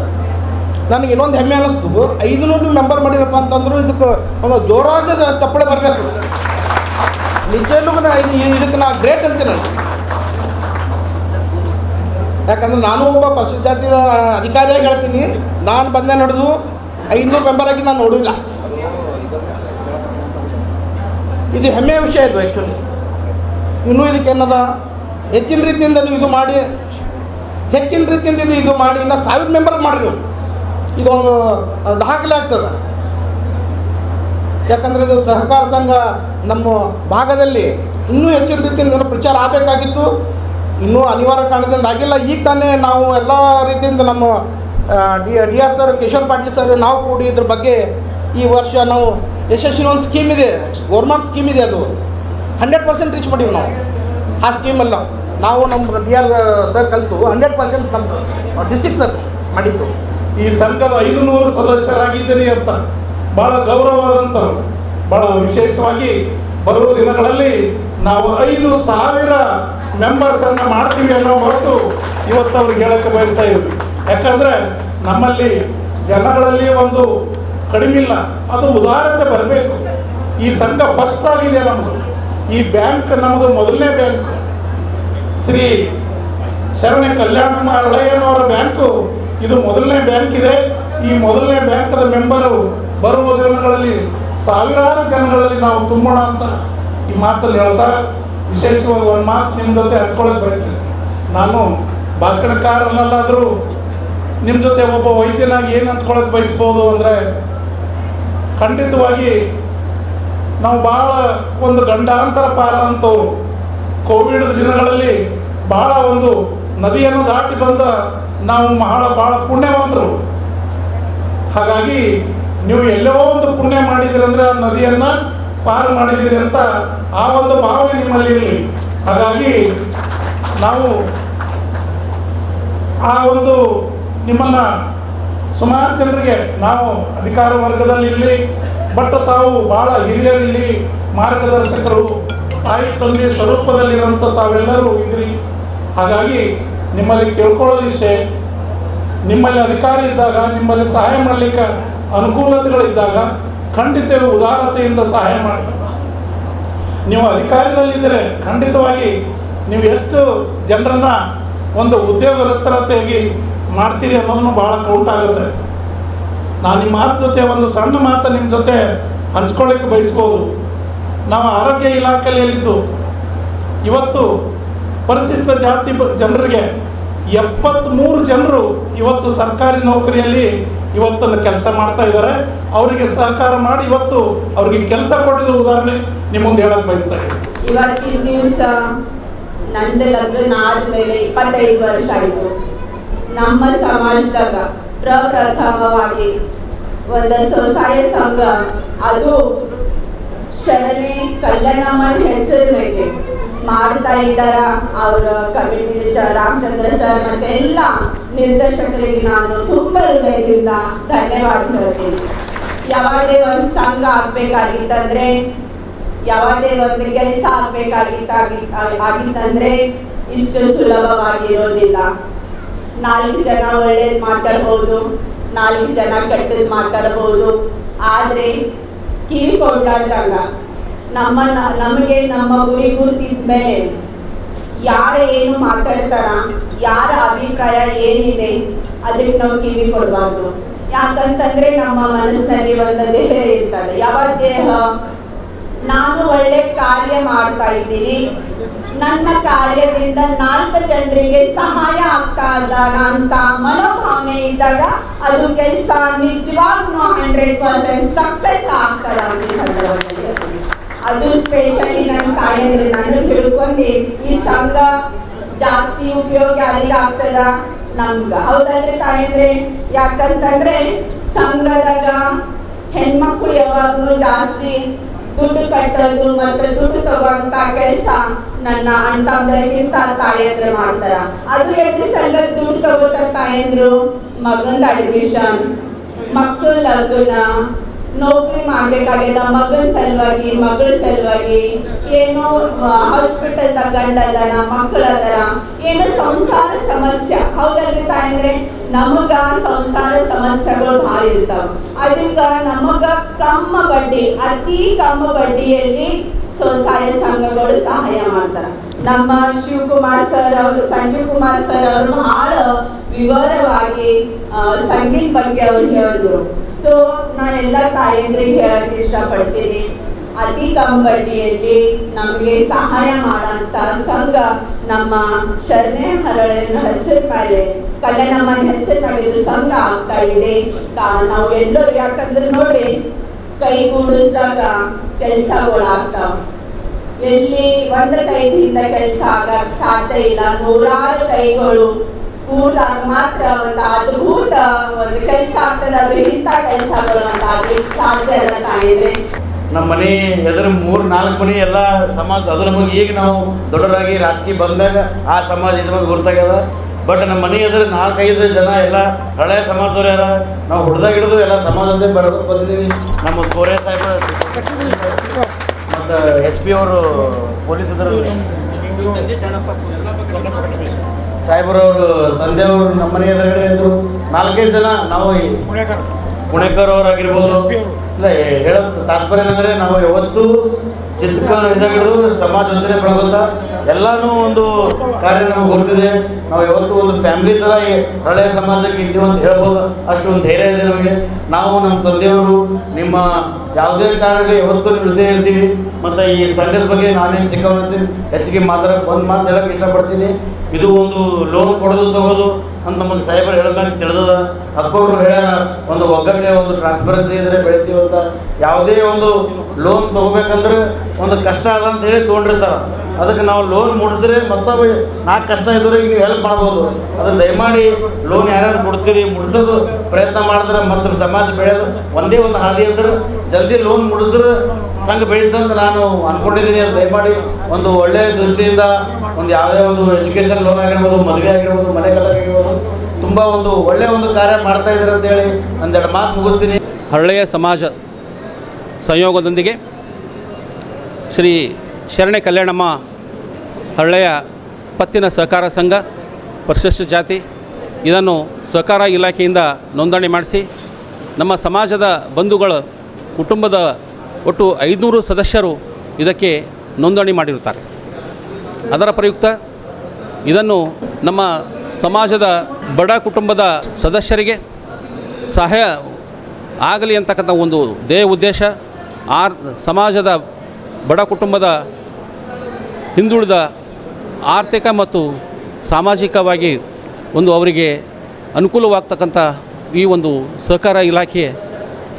ನನಗೆ ಇನ್ನೊಂದು ಹೆಮ್ಮೆ ಅನ್ನಿಸ್ತು, 500 ಮೆಂಬರ್ ಮಾಡಿರಪ್ಪ ಅಂತಂದ್ರು ಇದಕ್ಕೆ ಒಂದು ಜೋರಾದ ತಪ್ಪಳೆ ಬರಬೇಕು. ನಿಜಲ್ಲೂ ಇದಕ್ಕೆ ನಾ ಗ್ರೇಟ್ ಅಂತೀನಿ ನಾನು. ಯಾಕಂದ್ರೆ ನಾನು ಒಬ್ಬ ಪರಿಶಿಷ್ಟ ಜಾತಿಯ ಅಧಿಕಾರಿಯಾಗಿ ಹೇಳ್ತೀನಿ, ನಾನು ಬಂದೆ ನಡೆದು 500 ಮೆಂಬರ್ ಆಗಿ ನಾನು ನೋಡಿಲ್ಲ. ಇದು ಹೆಮ್ಮೆಯ ವಿಷಯ ಇದು ಆ್ಯಕ್ಚುಲಿ. ಇನ್ನೂ ಇದಕ್ಕೆ ಏನದ ಹೆಚ್ಚಿನ ರೀತಿಯಿಂದ ನೀವು ಇದು ಮಾಡಿ ಇನ್ನು 1000 ಮೆಂಬರ್ ಮಾಡಿರಿ ನೀವು. ಇದೊಂದು ದಾಖಲೆ ಆಗ್ತದೆ. ಯಾಕಂದರೆ ಇದು ಸಹಕಾರ ಸಂಘ ನಮ್ಮ ಭಾಗದಲ್ಲಿ ಇನ್ನೂ ಹೆಚ್ಚಿನ ರೀತಿಯಿಂದ ಪ್ರಚಾರ ಆಗಬೇಕಾಗಿತ್ತು. ಇನ್ನೂ ಅನಿವಾರ್ಯ ಕಾರಣದಿಂದ ಆಗಿಲ್ಲ. ಈಗ ತಾನೇ ನಾವು ಎಲ್ಲ ರೀತಿಯಿಂದ ನಮ್ಮ DR. Sir, Kishore Patil sir ನಾವು ಕೂಡಿ ಇದ್ರ ಬಗ್ಗೆ ಈ ವರ್ಷ ನಾವು ಯಶಸ್ವಿನ ಒಂದು ಸ್ಕೀಮ್ ಇದೆ, ಗೌರ್ಮೆಂಟ್ ಸ್ಕೀಮ್ ಇದೆ, ಅದು 100% ರೀಚ್ ಮಾಡೀವಿ ನಾವು. ಆ ಸ್ಕೀಮಲ್ಲ ನಾವು ನಮ್ಮ ಡಿ.ಆರ್. ಸರ್ ಕಲಿತು 100% ನಮ್ಮ ಡಿಸ್ಟಿಕ್ ಸರ್ ಮಾಡಿದ್ದು. ಈ ಸಂಘದ 500 ಸದಸ್ಯರಾಗಿದ್ದೀರಿ ಅಂತ ಭಾಳ ಗೌರವವಾದಂಥವ್ರು. ಭಾಳ ವಿಶೇಷವಾಗಿ ಬರುವ ದಿನಗಳಲ್ಲಿ ನಾವು 5,000 ಮೆಂಬರ್ಸನ್ನು ಮಾಡ್ತೀವಿ ಅನ್ನೋ ಹೊರತು ಇವತ್ತು ಅವ್ರಿಗೆ ಹೇಳೋಕ್ಕೆ ಬಯಸ್ತಾ ಇದ್ವಿ. ಯಾಕಂದರೆ ನಮ್ಮಲ್ಲಿ ಜನಗಳಲ್ಲಿ ಒಂದು ಕಡಿಮಿಲ್ಲ, ಅದು ಉದಾರತೆ ಬರಬೇಕು. ಈ ಸಂಘ ಫಸ್ಟ್ ಆಗಿದೆ ನಮ್ಮದು. ಈ ಬ್ಯಾಂಕ್ ನಮ್ಮದು ಮೊದಲನೇ ಬ್ಯಾಂಕ್. ಶ್ರೀ ಶರಣ್ಯ ಕಲ್ಯಾಣಮ್ಮ ಹಳೆಯನವರ ಬ್ಯಾಂಕು ಇದು ಮೊದಲನೇ ಬ್ಯಾಂಕ್ ಇದೆ. ಈ ಮೊದಲನೇ ಬ್ಯಾಂಕದ ಮೆಂಬರು ಬರುವ ದಿನಗಳಲ್ಲಿ ಸಾವಿರಾರು ಜನಗಳಲ್ಲಿ ನಾವು ತುಂಬೋಣ ಅಂತ ಈ ಮಾತಲ್ಲಿ ಹೇಳ್ತಾ, ವಿಶೇಷವಾಗಿ ಒಂದು ಮಾತು ನಿಮ್ಮ ಜೊತೆ ಹಂಚ್ಕೊಳ್ಳೋಕೆ ಬಯಸ್ತೀನಿ. ನಾನು ಭಾಷಣಕಾರನಲ್ಲಾದರೂ ನಿಮ್ಮ ಜೊತೆ ಒಬ್ಬ ವೈದ್ಯನಾಗಿ ಏನು ಹಂಚ್ಕೊಳ್ಳೋಕೆ ಬಯಸ್ಬೋದು ಅಂದರೆ, ಖಂಡಿತವಾಗಿ ನಾವು ಭಾಳ ಒಂದು ಗಂಡಾಂತರ ಪಾರ ಅಂತವ್ರು. ಕೋವಿಡ್ ದಿನಗಳಲ್ಲಿ ಭಾಳ ಒಂದು ನದಿಯನ್ನು ದಾಟಿ ಬಂದ ನಾವು ಭಾಳ ಪುಣ್ಯವಂತರು. ಹಾಗಾಗಿ ನೀವು ಎಲ್ಲೋ ಒಂದು ಪುಣ್ಯ ಮಾಡಿದಿರಿ ಅಂದರೆ ಆ ನದಿಯನ್ನು ಪಾರು ಮಾಡಿದ್ದೀರಿ ಅಂತ ಆ ಒಂದು ಭಾವನೆ ನಿಮ್ಮಲ್ಲಿ ಇರಲಿ. ಹಾಗಾಗಿ ನಾವು ಆ ಒಂದು ನಿಮ್ಮನ್ನು ಸುಮಾರು ಜನರಿಗೆ ನಾವು ಅಧಿಕಾರ ವರ್ಗದಲ್ಲಿ ಬಟ್ ತಾವು ಭಾಳ ಹಿರಿಯರಿಲ್ಲಿ ಮಾರ್ಗದರ್ಶಕರು, ತಾಯಿ ತಂದೆ ಸ್ವರೂಪದಲ್ಲಿರುವಂಥ ತಾವೆಲ್ಲರೂ ಇದ್ರಿ. ಹಾಗಾಗಿ ನಿಮ್ಮಲ್ಲಿ ಕೇಳ್ಕೊಳ್ಳೋದಿಷ್ಟೇ, ನಿಮ್ಮಲ್ಲಿ ಅಧಿಕಾರ ಇದ್ದಾಗ, ನಿಮ್ಮಲ್ಲಿ ಸಹಾಯ ಮಾಡಲಿಕ್ಕೆ ಅನುಕೂಲತೆಗಳಿದ್ದಾಗ ಖಂಡಿತ ಉದಾರತೆಯಿಂದ ಸಹಾಯ ಮಾಡಿ. ನೀವು ಅಧಿಕಾರದಲ್ಲಿದ್ದರೆ ಖಂಡಿತವಾಗಿ ನೀವು ಎಷ್ಟು ಜನರನ್ನು ಒಂದು ಉದ್ಯೋಗಸ್ಥರತೆಯಾಗಿ ಮಾಡ್ತೀರಿ ಅನ್ನೋದನ್ನು ಭಾಳ ಕೌಂಟ್ ಆಗುತ್ತೆ. ನಾನು ನಿಮ್ಮ ಮಾತು ಜೊತೆ ಒಂದು ಸಣ್ಣ ಮಾತು ನಿಮ್ಮ ಜೊತೆ ಹಂಚ್ಕೊಳ್ಳಿಕ್ಕೆ ಬಯಸ್ಬೋದು. ನಾವು ಆರೋಗ್ಯ ಇಲಾಖೆಯಲ್ಲಿದ್ದು ಇವತ್ತು ಪರಿಶಿಷ್ಟ ಜಾತಿ ಜನರಿಗೆ 73 ಜನರು ಇವತ್ತು ಸರ್ಕಾರಿ ನೌಕರಿಯಲ್ಲಿ ಇವತ್ತನ್ನು ಕೆಲಸ ಮಾಡ್ತಾ ಇದ್ದಾರೆ. ಅವರಿಗೆ ಸಹಕಾರ ಮಾಡಿ ಇವತ್ತು ಅವ್ರಿಗೆ ಕೆಲಸ ಕೊಟ್ಟಿದ್ದ ಉದಾಹರಣೆ ನಿಮ್ಮ ಮುಂದೆ ಹೇಳಕ್ಕೆ ಬಯಸ್ತಾ ಇದ್ದೀನಿ. ಇವತ್ತಿನ ದಿವಸ ನಂದು ಲಗ್ನ ಆದ್ಮೇಲೆ 25 ವರ್ಷ ಆಯಿತು. ನಮ್ಮ ಸಮಾಜದಾಗ ಪ್ರಪ್ರಥಮವಾಗಿ ಒಂದು ಸ್ವಸಹಾಯ ಸಂಘ, ಅದು ಶರಣೆ ಕಲ್ಯಾಣಮ್ಮನ ಹೆಸರು ಮೇಲೆ ಮಾಡ್ತಾ ಇದ್ದಾರ. ಅವರ ಕಮಿಟಿ ರಾಮಚಂದ್ರ ಸರ್ ಮತ್ತೆ ಎಲ್ಲ ನಿರ್ದೇಶಕರಿಗೆ ನಾನು ತುಂಬ ಹೃದಯದಿಂದ ಧನ್ಯವಾದ ಹೇಳ್ತೀನಿ. ಯಾವುದೇ ಒಂದು ಸಂಘ ಆಗ್ಬೇಕಾಗಿತ್ತಂದ್ರೆ, ಯಾವುದೇ ಒಂದು ಕೆಲಸ ಆಗ್ಬೇಕಾಗಿತ್ತಂದ್ರೆ ಇಷ್ಟು ಸುಲಭವಾಗಿರೋದಿಲ್ಲ. 4 ಜನ ಒಳ್ಳೇದು ಮಾತಾಡ್ಬೋದು, 4 ಜನ ಕೆಟ್ಟದ್ದು ಮಾತಾಡ್ಬೋದು. ಆದರೆ ಕಿವಿ ಕೊಡ್ಲಾರ್ದಾಗ ನಮಗೆ ನಮ್ಮ ಗುರಿ ಗುರುತಿದ ಮೇಲೆ ಯಾರು ಏನು ಮಾತಾಡ್ತಾರ, ಯಾರ ಅಭಿಪ್ರಾಯ ಏನಿದೆ ಅದಕ್ಕೆ ನಾವು ಕಿವಿ ಕೊಡಬಾರ್ದು. ಯಾಕಂತಂದ್ರೆ ನಮ್ಮ ಮನಸ್ಸಿನಲ್ಲಿ ಒಂದು ದೇಹ ಇರ್ತದೆ. ಯಾವ ದೇಹ? ನಾನು ಒಳ್ಳೆ ಕಾರ್ಯ ಮಾಡ್ತಾ ಇದ್ದೀನಿ, ನನ್ನ ಕಾರ್ಯದಿಂದ 4 ಜನರಿಗೆ ಸಹಾಯ ಆಗ್ತಾ ಇದ್ದಾನ ಅಂತ ಮನೋಭಾವನೆ ಇದ್ದಾಗ ಅದು ಕೆಲಸ ನಿಜವಾಗ್ಲೂ 100% ಸಕ್ಸಸ್ ಆಗ್ತದೆ. ಅದು ಸ್ಪೆಷಲಿ ನನ್ನ ತಾಯಂದ್ರೆ ನಾನು ಹಿಡ್ಕೊಂಡು ಈ ಸಂಘ ಜಾಸ್ತಿ ಉಪಯೋಗ ಅಲ್ಲಿಗೆ ಆಗ್ತದ ನಮ್ಗೆ. ಹೌದಲ್ರಿ ತಾಯಂದ್ರೆ? ಯಾಕಂತಂದ್ರೆ ಸಂಘದಾಗ ಹೆಣ್ಮಕ್ಳು ಯಾವಾಗಲೂ ಜಾಸ್ತಿ ದುಡ್ಡು ಕಟ್ಟೋದು ಮತ್ತೆ ದುಡ್ಡು ತಗೋಂತ ಕೆಲಸ ನನ್ನ ಅಣ್ಣ ತಮ್ಮದರಿಗಿಂತ ತಾಯಂದ್ರೆ ಮಾಡ್ತಾರ. ಅದು ಎದ್ದು ಸಲ ದುಡ್ಡು ತಗೋತಾರ ತಾಯಂದ್ರು. ಮಗಂದ ಅಡ್ಮಿಷನ್, ಮಕ್ಕಳ ಲಗ್ನ, ನೌಕರಿ ಮಾಡ್ಬೇಕಾಗ್ಯದ ಮಗನ ಸಲುವಾಗಿ, ಮಗಳ ಸಲುವಾಗಿ, ಏನೋ ಹಾಸ್ಪಿಟಲ್ ಗಂಡದನ ಮಕ್ಕಳದರ, ಏನೋ ಸಂಸಾರ ಸಮಸ್ಯೆ. ಹೌದಲ್ರಿ ತಾಯಂದ್ರೆ, ನಮಗ ಸಂಸಾರ ಸಮಸ್ಯೆಗಳು ಭಾಳ ಇರ್ತಾವ. ಅದಕ್ಕೆ ನಮಗ ಕಮ್ಮ ಬಡ್ಡಿ, ಅತಿ ಕಮ್ಮ ಬಡ್ಡಿಯಲ್ಲಿ ಸ್ವಸಹಾಯ ಸಂಘಗಳು ಸಹಾಯ ಮಾಡ್ತಾರೆ. ನಮ್ಮ ಶಿವಕುಮಾರ್ ಸರ್ ಅವರು, ಸಂಜೀವ್ ಕುಮಾರ್ ಸರ್ ಅವರು ಬಹಳ ವಿವರವಾಗಿ ಸಂಗೀತ ಬಗ್ಗೆ ಅವ್ರು ಹೇಳಿದ್ರು. ಸೊ ನಾನೆಲ್ಲ ತಾಯಂದ್ರಿಗೆ ಹೇಳಕ್ ಇಷ್ಟಪಡ್ತೀನಿ, ಅತಿ ಕಮ್ಮಿ ಬಡ್ಡಿಯಲ್ಲಿ ನಮಗೆ ಸಹಾಯ ಮಾಡೋಂಥ ಸಂಘ ನಮ್ಮ ಶರಣೆ ಹರಳಿನ ಹೆಸರು ಮೇಲೆ, ಕಲ್ಯಾಣಮ್ಮನ ಹೆಸರು ಮೇಲೆ ಇದು ಸಂಘ ಆಗ್ತಾ ಇದೆ. ನಾವು ಎಲ್ಲರೂ, ಯಾಕಂದ್ರೆ ನೋಡ್ರಿ, ಕೈಗೂಡಿಸಿದಾಗ ಕೆಲಸಗಳು ಆಗ್ತಾವ. ಎಲ್ಲಿ ಒಂದು ಕೈಯಿಂದ ಕೆಲಸ ಆಗಕ್ ಸಾಧ್ಯ ಇಲ್ಲ, ನೂರಾರು ಕೈಗಳು ಕೂಡಾಗ ಮಾತ್ರ ಒಂದು ಅದ್ಭುತ ಒಂದು ಕೆಲಸ ಆಗ್ತದೆ. ಅದು ಇಂಥ ಕೆಲಸಗಳು ಅಂತ ಆಗ್ಲಿಕ್ಕೆ ಸಾಧ್ಯ ಇಲ್ಲ ತಾಯಿದ್ರೆ. ನಮ್ಮ ಮನೆ ಎದುರು 3-4 ಮನೆ ಎಲ್ಲ ಸಮಾಜ, ಅದು ನಮಗೆ ಈಗ ನಾವು ದೊಡ್ಡರಾಗಿ ರಾಜಕೀಯ ಬಂದಾಗ ಆ ಸಮಾಜ ನಮಗೆ ಗುರ್ತಾಗ್ಯದ. ಬಟ್ ನಮ್ಮ ಮನೆ ಎದುರು 4-5 ಜನ ಎಲ್ಲ ಹಳೆಯ ಸಮಾಜದವ್ರು ಯಾರ, ನಾವು ಹುಡ್ದಾಗ ಹಿಡಿದು ಎಲ್ಲ ಸಮಾಜದ ಬೆಳಗೋದು ಬಂದಿದ್ದೀವಿ. ನಮ್ಮ ಕೋರೆ ಸಾಹೇಬ ಮತ್ತು SP ಅವರು ಪೊಲೀಸ್ ಇದ್ರು, ಸಾಹೇಬ್ರವರು ತಂದೆಯವರು ನಮ್ಮ ಮನೆ ಎದುರುಗಡೆ ಇದ್ದರು. 4-5 ಜನ ನಾವು ಪುಣೇಕರ್ ಅವರಾಗಿರ್ಬೋದು. ಇಲ್ಲ, ಹೇಳೋದು ತಾತ್ಪರ್ಯ ಏನಂದರೆ, ನಾವು ಯಾವತ್ತೂ ಇದಾಗ ಹಿಡಿದು ಸಮಾಜ ಜೊತೆ ಬೆಳಗೋದ ಎಲ್ಲನೂ ಒಂದು ಕಾರ್ಯ ನಮಗೆ ಗೊತ್ತಿದೆ. ನಾವು ಯಾವತ್ತೂ ಒಂದು ಫ್ಯಾಮಿಲಿ ಥರ ಹಳೆಯ ಸಮಾಜಕ್ಕೆ ಇದ್ದೀವಿ ಅಂತ ಹೇಳ್ಬೋದು. ಅಷ್ಟು ಒಂದು ಧೈರ್ಯ ಇದೆ ನಮಗೆ. ನಾವು ನಮ್ಮ ತಂದೆಯವರು ನಿಮ್ಮ ಯಾವುದೇ ಕಾರಣಕ್ಕೆ ಯಾವತ್ತೂ ನಿಮ್ಮ ಜೊತೆ ಇರ್ತೀವಿ. ಮತ್ತು ಈ ಸಂಘದ ಬಗ್ಗೆ ನಾನೇನು ಚಿಕ್ಕವನಿರ್ತೀನಿ, ಹೆಚ್ಚಿಗೆ ಒಂದು ಮಾತು ಹೇಳೋಕ್ಕೆ ಇಷ್ಟಪಡ್ತೀನಿ. ಇದು ಒಂದು ಲೋನ್ ಕೊಡೋದು ತಗೋದು ಅಂತ ನಮಗೆ ಸಾಹೇಬರು ಹೇಳಿದ್ಮೇಲೆ ತಿಳಿದದ. ಅಕ್ಕವರು ಹೇಳ್ಯಾರ, ಒಂದು ಒಗ್ಗಟ್ಟೆ, ಒಂದು ಟ್ರಾನ್ಸ್ಪರೆನ್ಸಿ ಇದ್ದರೆ ಬೆಳಿತೀವಂತ. ಯಾವುದೇ ಒಂದು ಲೋನ್ ತೊಗೋಬೇಕಂದ್ರೆ ಒಂದು ಕಷ್ಟ ಅದ ಅಂತ ಹೇಳಿ ತೊಗೊಂಡಿರ್ತಾರೆ. ಅದಕ್ಕೆ ನಾವು ಲೋನ್ ಮುಡಿಸಿದ್ರೆ ಮತ್ತೊಬ್ಬ 4 ಕಷ್ಟ ಇದ್ದವ್ರಿಗೆ ನೀವು ಹೆಲ್ಪ್ ಮಾಡ್ಬೋದು. ಅದನ್ನು ದಯಮಾಡಿ ಲೋನ್ ಯಾರ್ಯಾರು ಕೊಡ್ತೀರಿ, ಮುಡಿಸೋದು ಪ್ರಯತ್ನ ಮಾಡಿದ್ರೆ ಮತ್ತು ಸಮಾಜ ಬೆಳೆಯೋದು ಒಂದೇ ಒಂದು ಹಾದಿ ಅಂದ್ರೆ ಜಲ್ದಿ ಲೋನ್ ಮುಡಿಸಿದ್ರೆ ಸಂಘ ಬೆಳೀತಂತ ನಾನು ಅಂದ್ಕೊಂಡಿದ್ದೀನಿ. ದಯಮಾಡಿ ಒಂದು ಒಳ್ಳೆಯ ದೃಷ್ಟಿಯಿಂದ ಒಂದು ಯಾವುದೇ ಒಂದು ಎಜುಕೇಷನ್ ಲೋನ್ ಆಗಿರ್ಬೋದು, ಮದುವೆ ಆಗಿರ್ಬೋದು, ಮನೆ ಕಟ್ಟಕ್ಕಾಗಿರ್ಬೋದು, ತುಂಬ ಒಂದು ಒಳ್ಳೆಯ ಒಂದು ಕಾರ್ಯ ಮಾಡ್ತಾ ಇದ್ದಾರೆ ಅಂತೇಳಿ ಒಂದೆರಡು ಮಾತು ಮುಗಿಸ್ತೀನಿ. ಹಳ್ಳೆಯ ಸಮಾಜ ಸಂಯೋಗದೊಂದಿಗೆ ಶ್ರೀ ಶರಣೆ ಕಲ್ಯಾಣಮ್ಮ ಹಳ್ಳೆಯ ಪತ್ತಿನ ಸಹಕಾರ ಸಂಘ ಪರಿಶಿಷ್ಟ ಜಾತಿ ಇದನ್ನು ಸಹಕಾರ ಇಲಾಖೆಯಿಂದ ನೋಂದಣಿ ಮಾಡಿಸಿ ನಮ್ಮ ಸಮಾಜದ ಬಂಧುಗಳ ಕುಟುಂಬದ ಒಟ್ಟು 500 ಸದಸ್ಯರು ಇದಕ್ಕೆ ನೋಂದಣಿ ಮಾಡಿರುತ್ತಾರೆ. ಅದರ ಪ್ರಯುಕ್ತ ಇದನ್ನು ನಮ್ಮ ಸಮಾಜದ ಬಡ ಕುಟುಂಬದ ಸದಸ್ಯರಿಗೆ ಸಹಾಯ ಆಗಲಿ ಅಂತಕ್ಕಂಥ ಒಂದು ಉದ್ದೇಶ, ಸಮಾಜದ ಬಡ ಕುಟುಂಬದ ಹಿಂದುಳಿದ ಆರ್ಥಿಕ ಮತ್ತು ಸಾಮಾಜಿಕವಾಗಿ ಒಂದು ಅವರಿಗೆ ಅನುಕೂಲವಾಗ್ತಕ್ಕಂಥ ಈ ಒಂದು ಸಹಕಾರ ಇಲಾಖೆ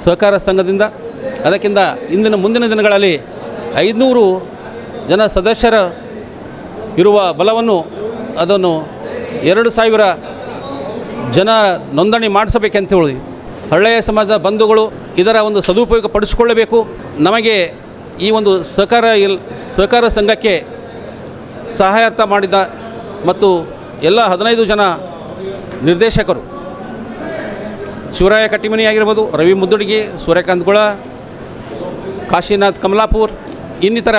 ಸಹಕಾರ ಸಂಘದಿಂದ ಅದಕ್ಕಿಂತ ಮುಂದಿನ ದಿನಗಳಲ್ಲಿ 500 ಜನ ಸದಸ್ಯರ ಇರುವ ಬಲವನ್ನು ಅದನ್ನು 2000 ಜನ ನೋಂದಣಿ ಮಾಡಿಸಬೇಕಂತ ಹೇಳಿ ಹಳ್ಳೆಯ ಸಮಾಜದ ಬಂಧುಗಳು ಇದರ ಒಂದು ಸದುಪಯೋಗ ಪಡಿಸಿಕೊಳ್ಳಬೇಕು. ನಮಗೆ ಈ ಒಂದು ಸಹಕಾರ ಸಂಘಕ್ಕೆ ಸಹಾಯಾರ್ಥ ಮಾಡಿದ ಮತ್ತು ಎಲ್ಲ 15 ಜನ ನಿರ್ದೇಶಕರು, ಶಿವರಾಯ ಕಟ್ಟಿಮನಿ ಆಗಿರ್ಬೋದು, ರವಿ ಮುದ್ದುಡಿಗಿ, ಸೂರ್ಯಕಾಂತ್ ಗುಳ, ಕಾಶಿನಾಥ್ ಕಮಲಾಪುರ್ ಇನ್ನಿತರ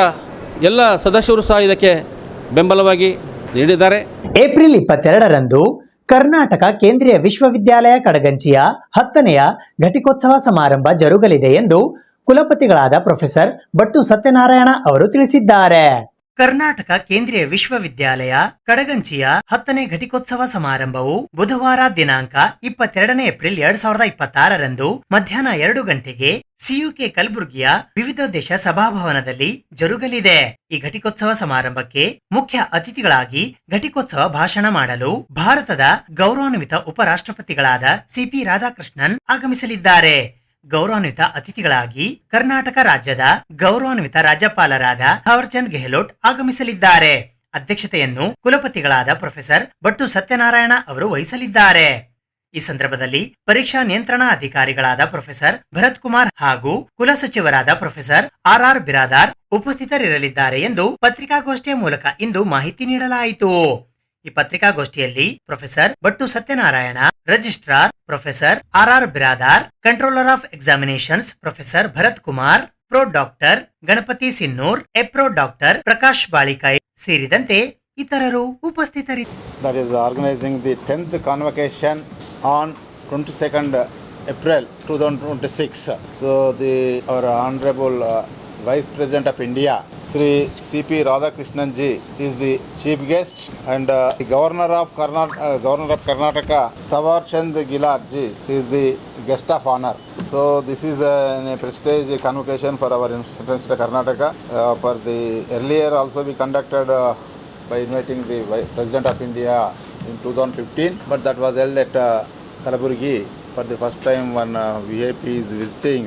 ಎಲ್ಲ ಸದಸ್ಯರು ಸಹ ಇದಕ್ಕೆ ಬೆಂಬಲವಾಗಿ ನೀಡಿದ್ದಾರೆ. ಏಪ್ರಿಲ್ 22ರಂದು ಕರ್ನಾಟಕ ಕೇಂದ್ರೀಯ ವಿಶ್ವವಿದ್ಯಾಲಯ ಕಡಗಂಚಿಯ 10ನೆಯ ಘಟಿಕೋತ್ಸವ ಸಮಾರಂಭ ಜರುಗಲಿದೆ ಎಂದು ಕುಲಪತಿಗಳಾದ ಪ್ರೊಫೆಸರ್ ಬಟ್ಟು ಸತ್ಯನಾರಾಯಣ ಅವರು ತಿಳಿಸಿದ್ದಾರೆ. ಕರ್ನಾಟಕ ಕೇಂದ್ರೀಯ ವಿಶ್ವವಿದ್ಯಾಲಯ ಕಡಗಂಚಿಯ 10ನೇ ಘಟಿಕೋತ್ಸವ ಸಮಾರಂಭವು ಬುಧವಾರ ದಿನಾಂಕ 22 ಏಪ್ರಿಲ್ 2026ರಂದು ಮಧ್ಯಾಹ್ನ 2 ಗಂಟೆಗೆ CUK ಕಲಬುರ್ಗಿಯ ವಿವಿಧೋದ್ದೇಶ ಸಭಾಭವನದಲ್ಲಿ ಜರುಗಲಿದೆ. ಈ ಘಟಿಕೋತ್ಸವ ಸಮಾರಂಭಕ್ಕೆ ಮುಖ್ಯ ಅತಿಥಿಗಳಾಗಿ ಘಟಿಕೋತ್ಸವ ಭಾಷಣ ಮಾಡಲು ಭಾರತದ ಗೌರವಾನ್ವಿತ ಉಪರಾಷ್ಟ್ರಪತಿಗಳಾದ CP ರಾಧಾಕೃಷ್ಣನ್ ಆಗಮಿಸಲಿದ್ದಾರೆ. ಗೌರವಾನ್ವಿತ ಅತಿಥಿಗಳಾಗಿ ಕರ್ನಾಟಕ ರಾಜ್ಯದ ಗೌರವಾನ್ವಿತ ರಾಜ್ಯಪಾಲರಾದ ಥಾವರ್ಚಂದ್ ಗೆಹ್ಲೋಟ್ ಆಗಮಿಸಲಿದ್ದಾರೆ. ಅಧ್ಯಕ್ಷತೆಯನ್ನು ಕುಲಪತಿಗಳಾದ ಪ್ರೊಫೆಸರ್ ಬಟ್ಟು ಸತ್ಯನಾರಾಯಣ ಅವರು ವಹಿಸಲಿದ್ದಾರೆ. ಈ ಸಂದರ್ಭದಲ್ಲಿ ಪರೀಕ್ಷಾ ನಿಯಂತ್ರಣಾ ಅಧಿಕಾರಿಗಳಾದ ಪ್ರೊಫೆಸರ್ ಭರತ್ ಕುಮಾರ್ ಹಾಗೂ ಕುಲಸಚಿವರಾದ ಪ್ರೊಫೆಸರ್ RR ಬಿರಾದಾರ್ ಉಪಸ್ಥಿತರಿರಲಿದ್ದಾರೆ ಎಂದು ಪತ್ರಿಕಾಗೋಷ್ಠಿಯ ಮೂಲಕ ಇಂದು ಮಾಹಿತಿ ನೀಡಲಾಯಿತು. ಈ ಪತ್ರಿಕಾಗೋಷ್ಠಿಯಲ್ಲಿ professor Battu Satyanarayana registrar professor RR Biradar, controller of examinations professor Bharat Kumar, pro doctor Ganapati Sinnur, ಎಪ್ರೋ ಡಾಕ್ಟರ್ ಪ್ರಕಾಶ್ ಬಾಳಿಕಾಯಿ ಸೇರಿದಂತೆ ಇತರರು ಉಪಸ್ಥಿತರಿದ್ದರು. That is organizing the 10th convocation on 22nd April 2026. So our Honorable Vice President of India, Sri C.P. Radhakrishnan ji is the chief guest, and the Governor of Karnataka, Thawar Chand Gilad ji is the guest of honor. So this is a prestige convocation for our Central State of Karnataka. For the earlier also we conducted by inviting the President of India in 2015, but that was held at Kalaburgi for the first time when VIP is visiting,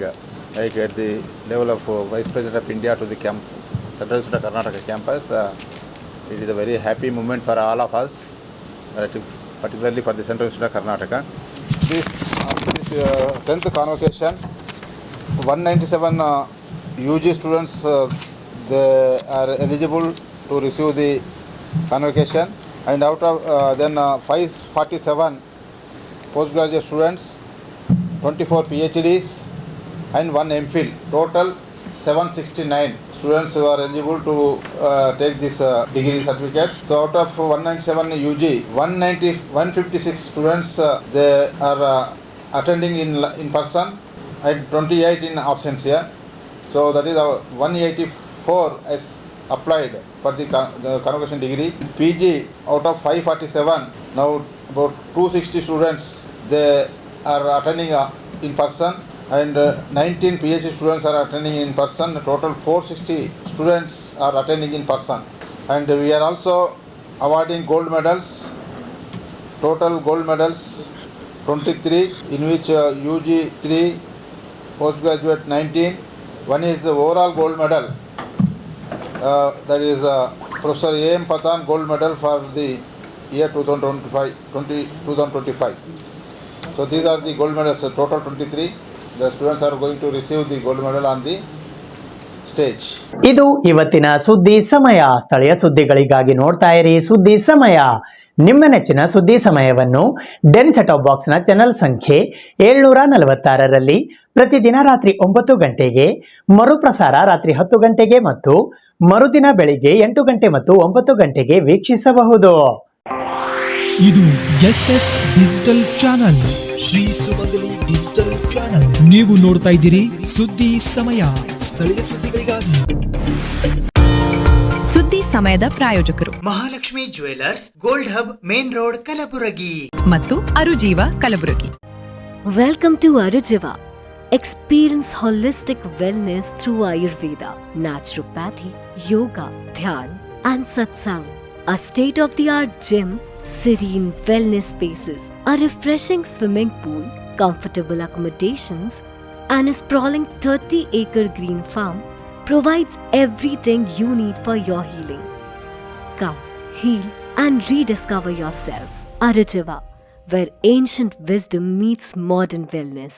like at the level of Vice President of India to the campus, Central State of Karnataka campus. It is a very happy moment for all of us, particularly for the Central State of Karnataka. This 10th convocation, 197 UG students they are eligible to receive the convocation, and out of then 547 postgraduate students, 24 PhDs and 1 MPhil. Total 769 students who are eligible to take this degree certificates. So out of 197 UG, 156 students they are attending in person and 28 in absence here. So that is 184 as applied for the convocation degree. PG out of 547, now about 260 students they are attending in person, and 19 PhD students are attending in person. Total 460 students are attending in person, and we are also awarding gold medals. Total gold medals 23, in which UG 3, postgraduate 19. One is the overall gold medal. That is Professor A.M. Patan gold medal for the year 2025. So these are the gold medals, total 23. The students are going to receive the gold medal on the stage. ಇದು ಇವತ್ತಿನ ಸುದ್ದಿ ಸಮಯ. ಸ್ಥಳೀಯ ಸುದ್ದಿಗಳಿಗಾಗಿ ನೋಡ್ತಾ ಇರಿ ಸುದ್ದಿ ಸಮಯ. ನಿಮ್ಮ ನೆಚ್ಚಿನ ಸುದ್ದಿ ಸಮಯವನ್ನು ಡೆನ್ ಸೆಟ್ ಆಫ್ ಬಾಕ್ಸ್ನ ಚಾನೆಲ್ ಸಂಖ್ಯೆ 746ರಲ್ಲಿ ಪ್ರತಿದಿನ ರಾತ್ರಿ 9 ಗಂಟೆಗೆ, ಮರುಪ್ರಸಾರ ರಾತ್ರಿ 10 ಗಂಟೆಗೆ ಮತ್ತು ಮರುದಿನ ಬೆಳಿಗ್ಗೆ 8 ಗಂಟೆ ಮತ್ತು 9 ಗಂಟೆಗೆ ವೀಕ್ಷಿಸಬಹುದು. ಇದು SS ಡಿಜಿಟಲ್ ಚಾನಲ್, ಶ್ರೀ ಸುಮಂಗಲಿ ಡಿಜಿಟಲ್ ಚಾನಲ್. ನೀವು ನೋಡ್ತಾ ಇದ್ದೀರಿ ಸುದ್ದಿ ಸಮಯ, ಸ್ಥಳೀಯ ಸುದ್ದಿಗಳಿಗಾಗಿ. ಸುದ್ದಿ ಸಮಯದ ಪ್ರಾಯೋಜಕರು Mahalakshmi jewellers, gold hub, main road, Kalaburagi ಮತ್ತು ಅರುಜೀವ Kalaburagi. Welcome to Arujiva. Experience holistic wellness through Ayurveda, naturopathy, yoga, dhyan, and satsang. A state-of-the-art gym, serene wellness spaces, a refreshing swimming pool, comfortable accommodations, and a sprawling 30-acre green farm provides everything you need for your healing. Come, heal, and rediscover yourself. Arujiva, where ancient wisdom meets modern wellness.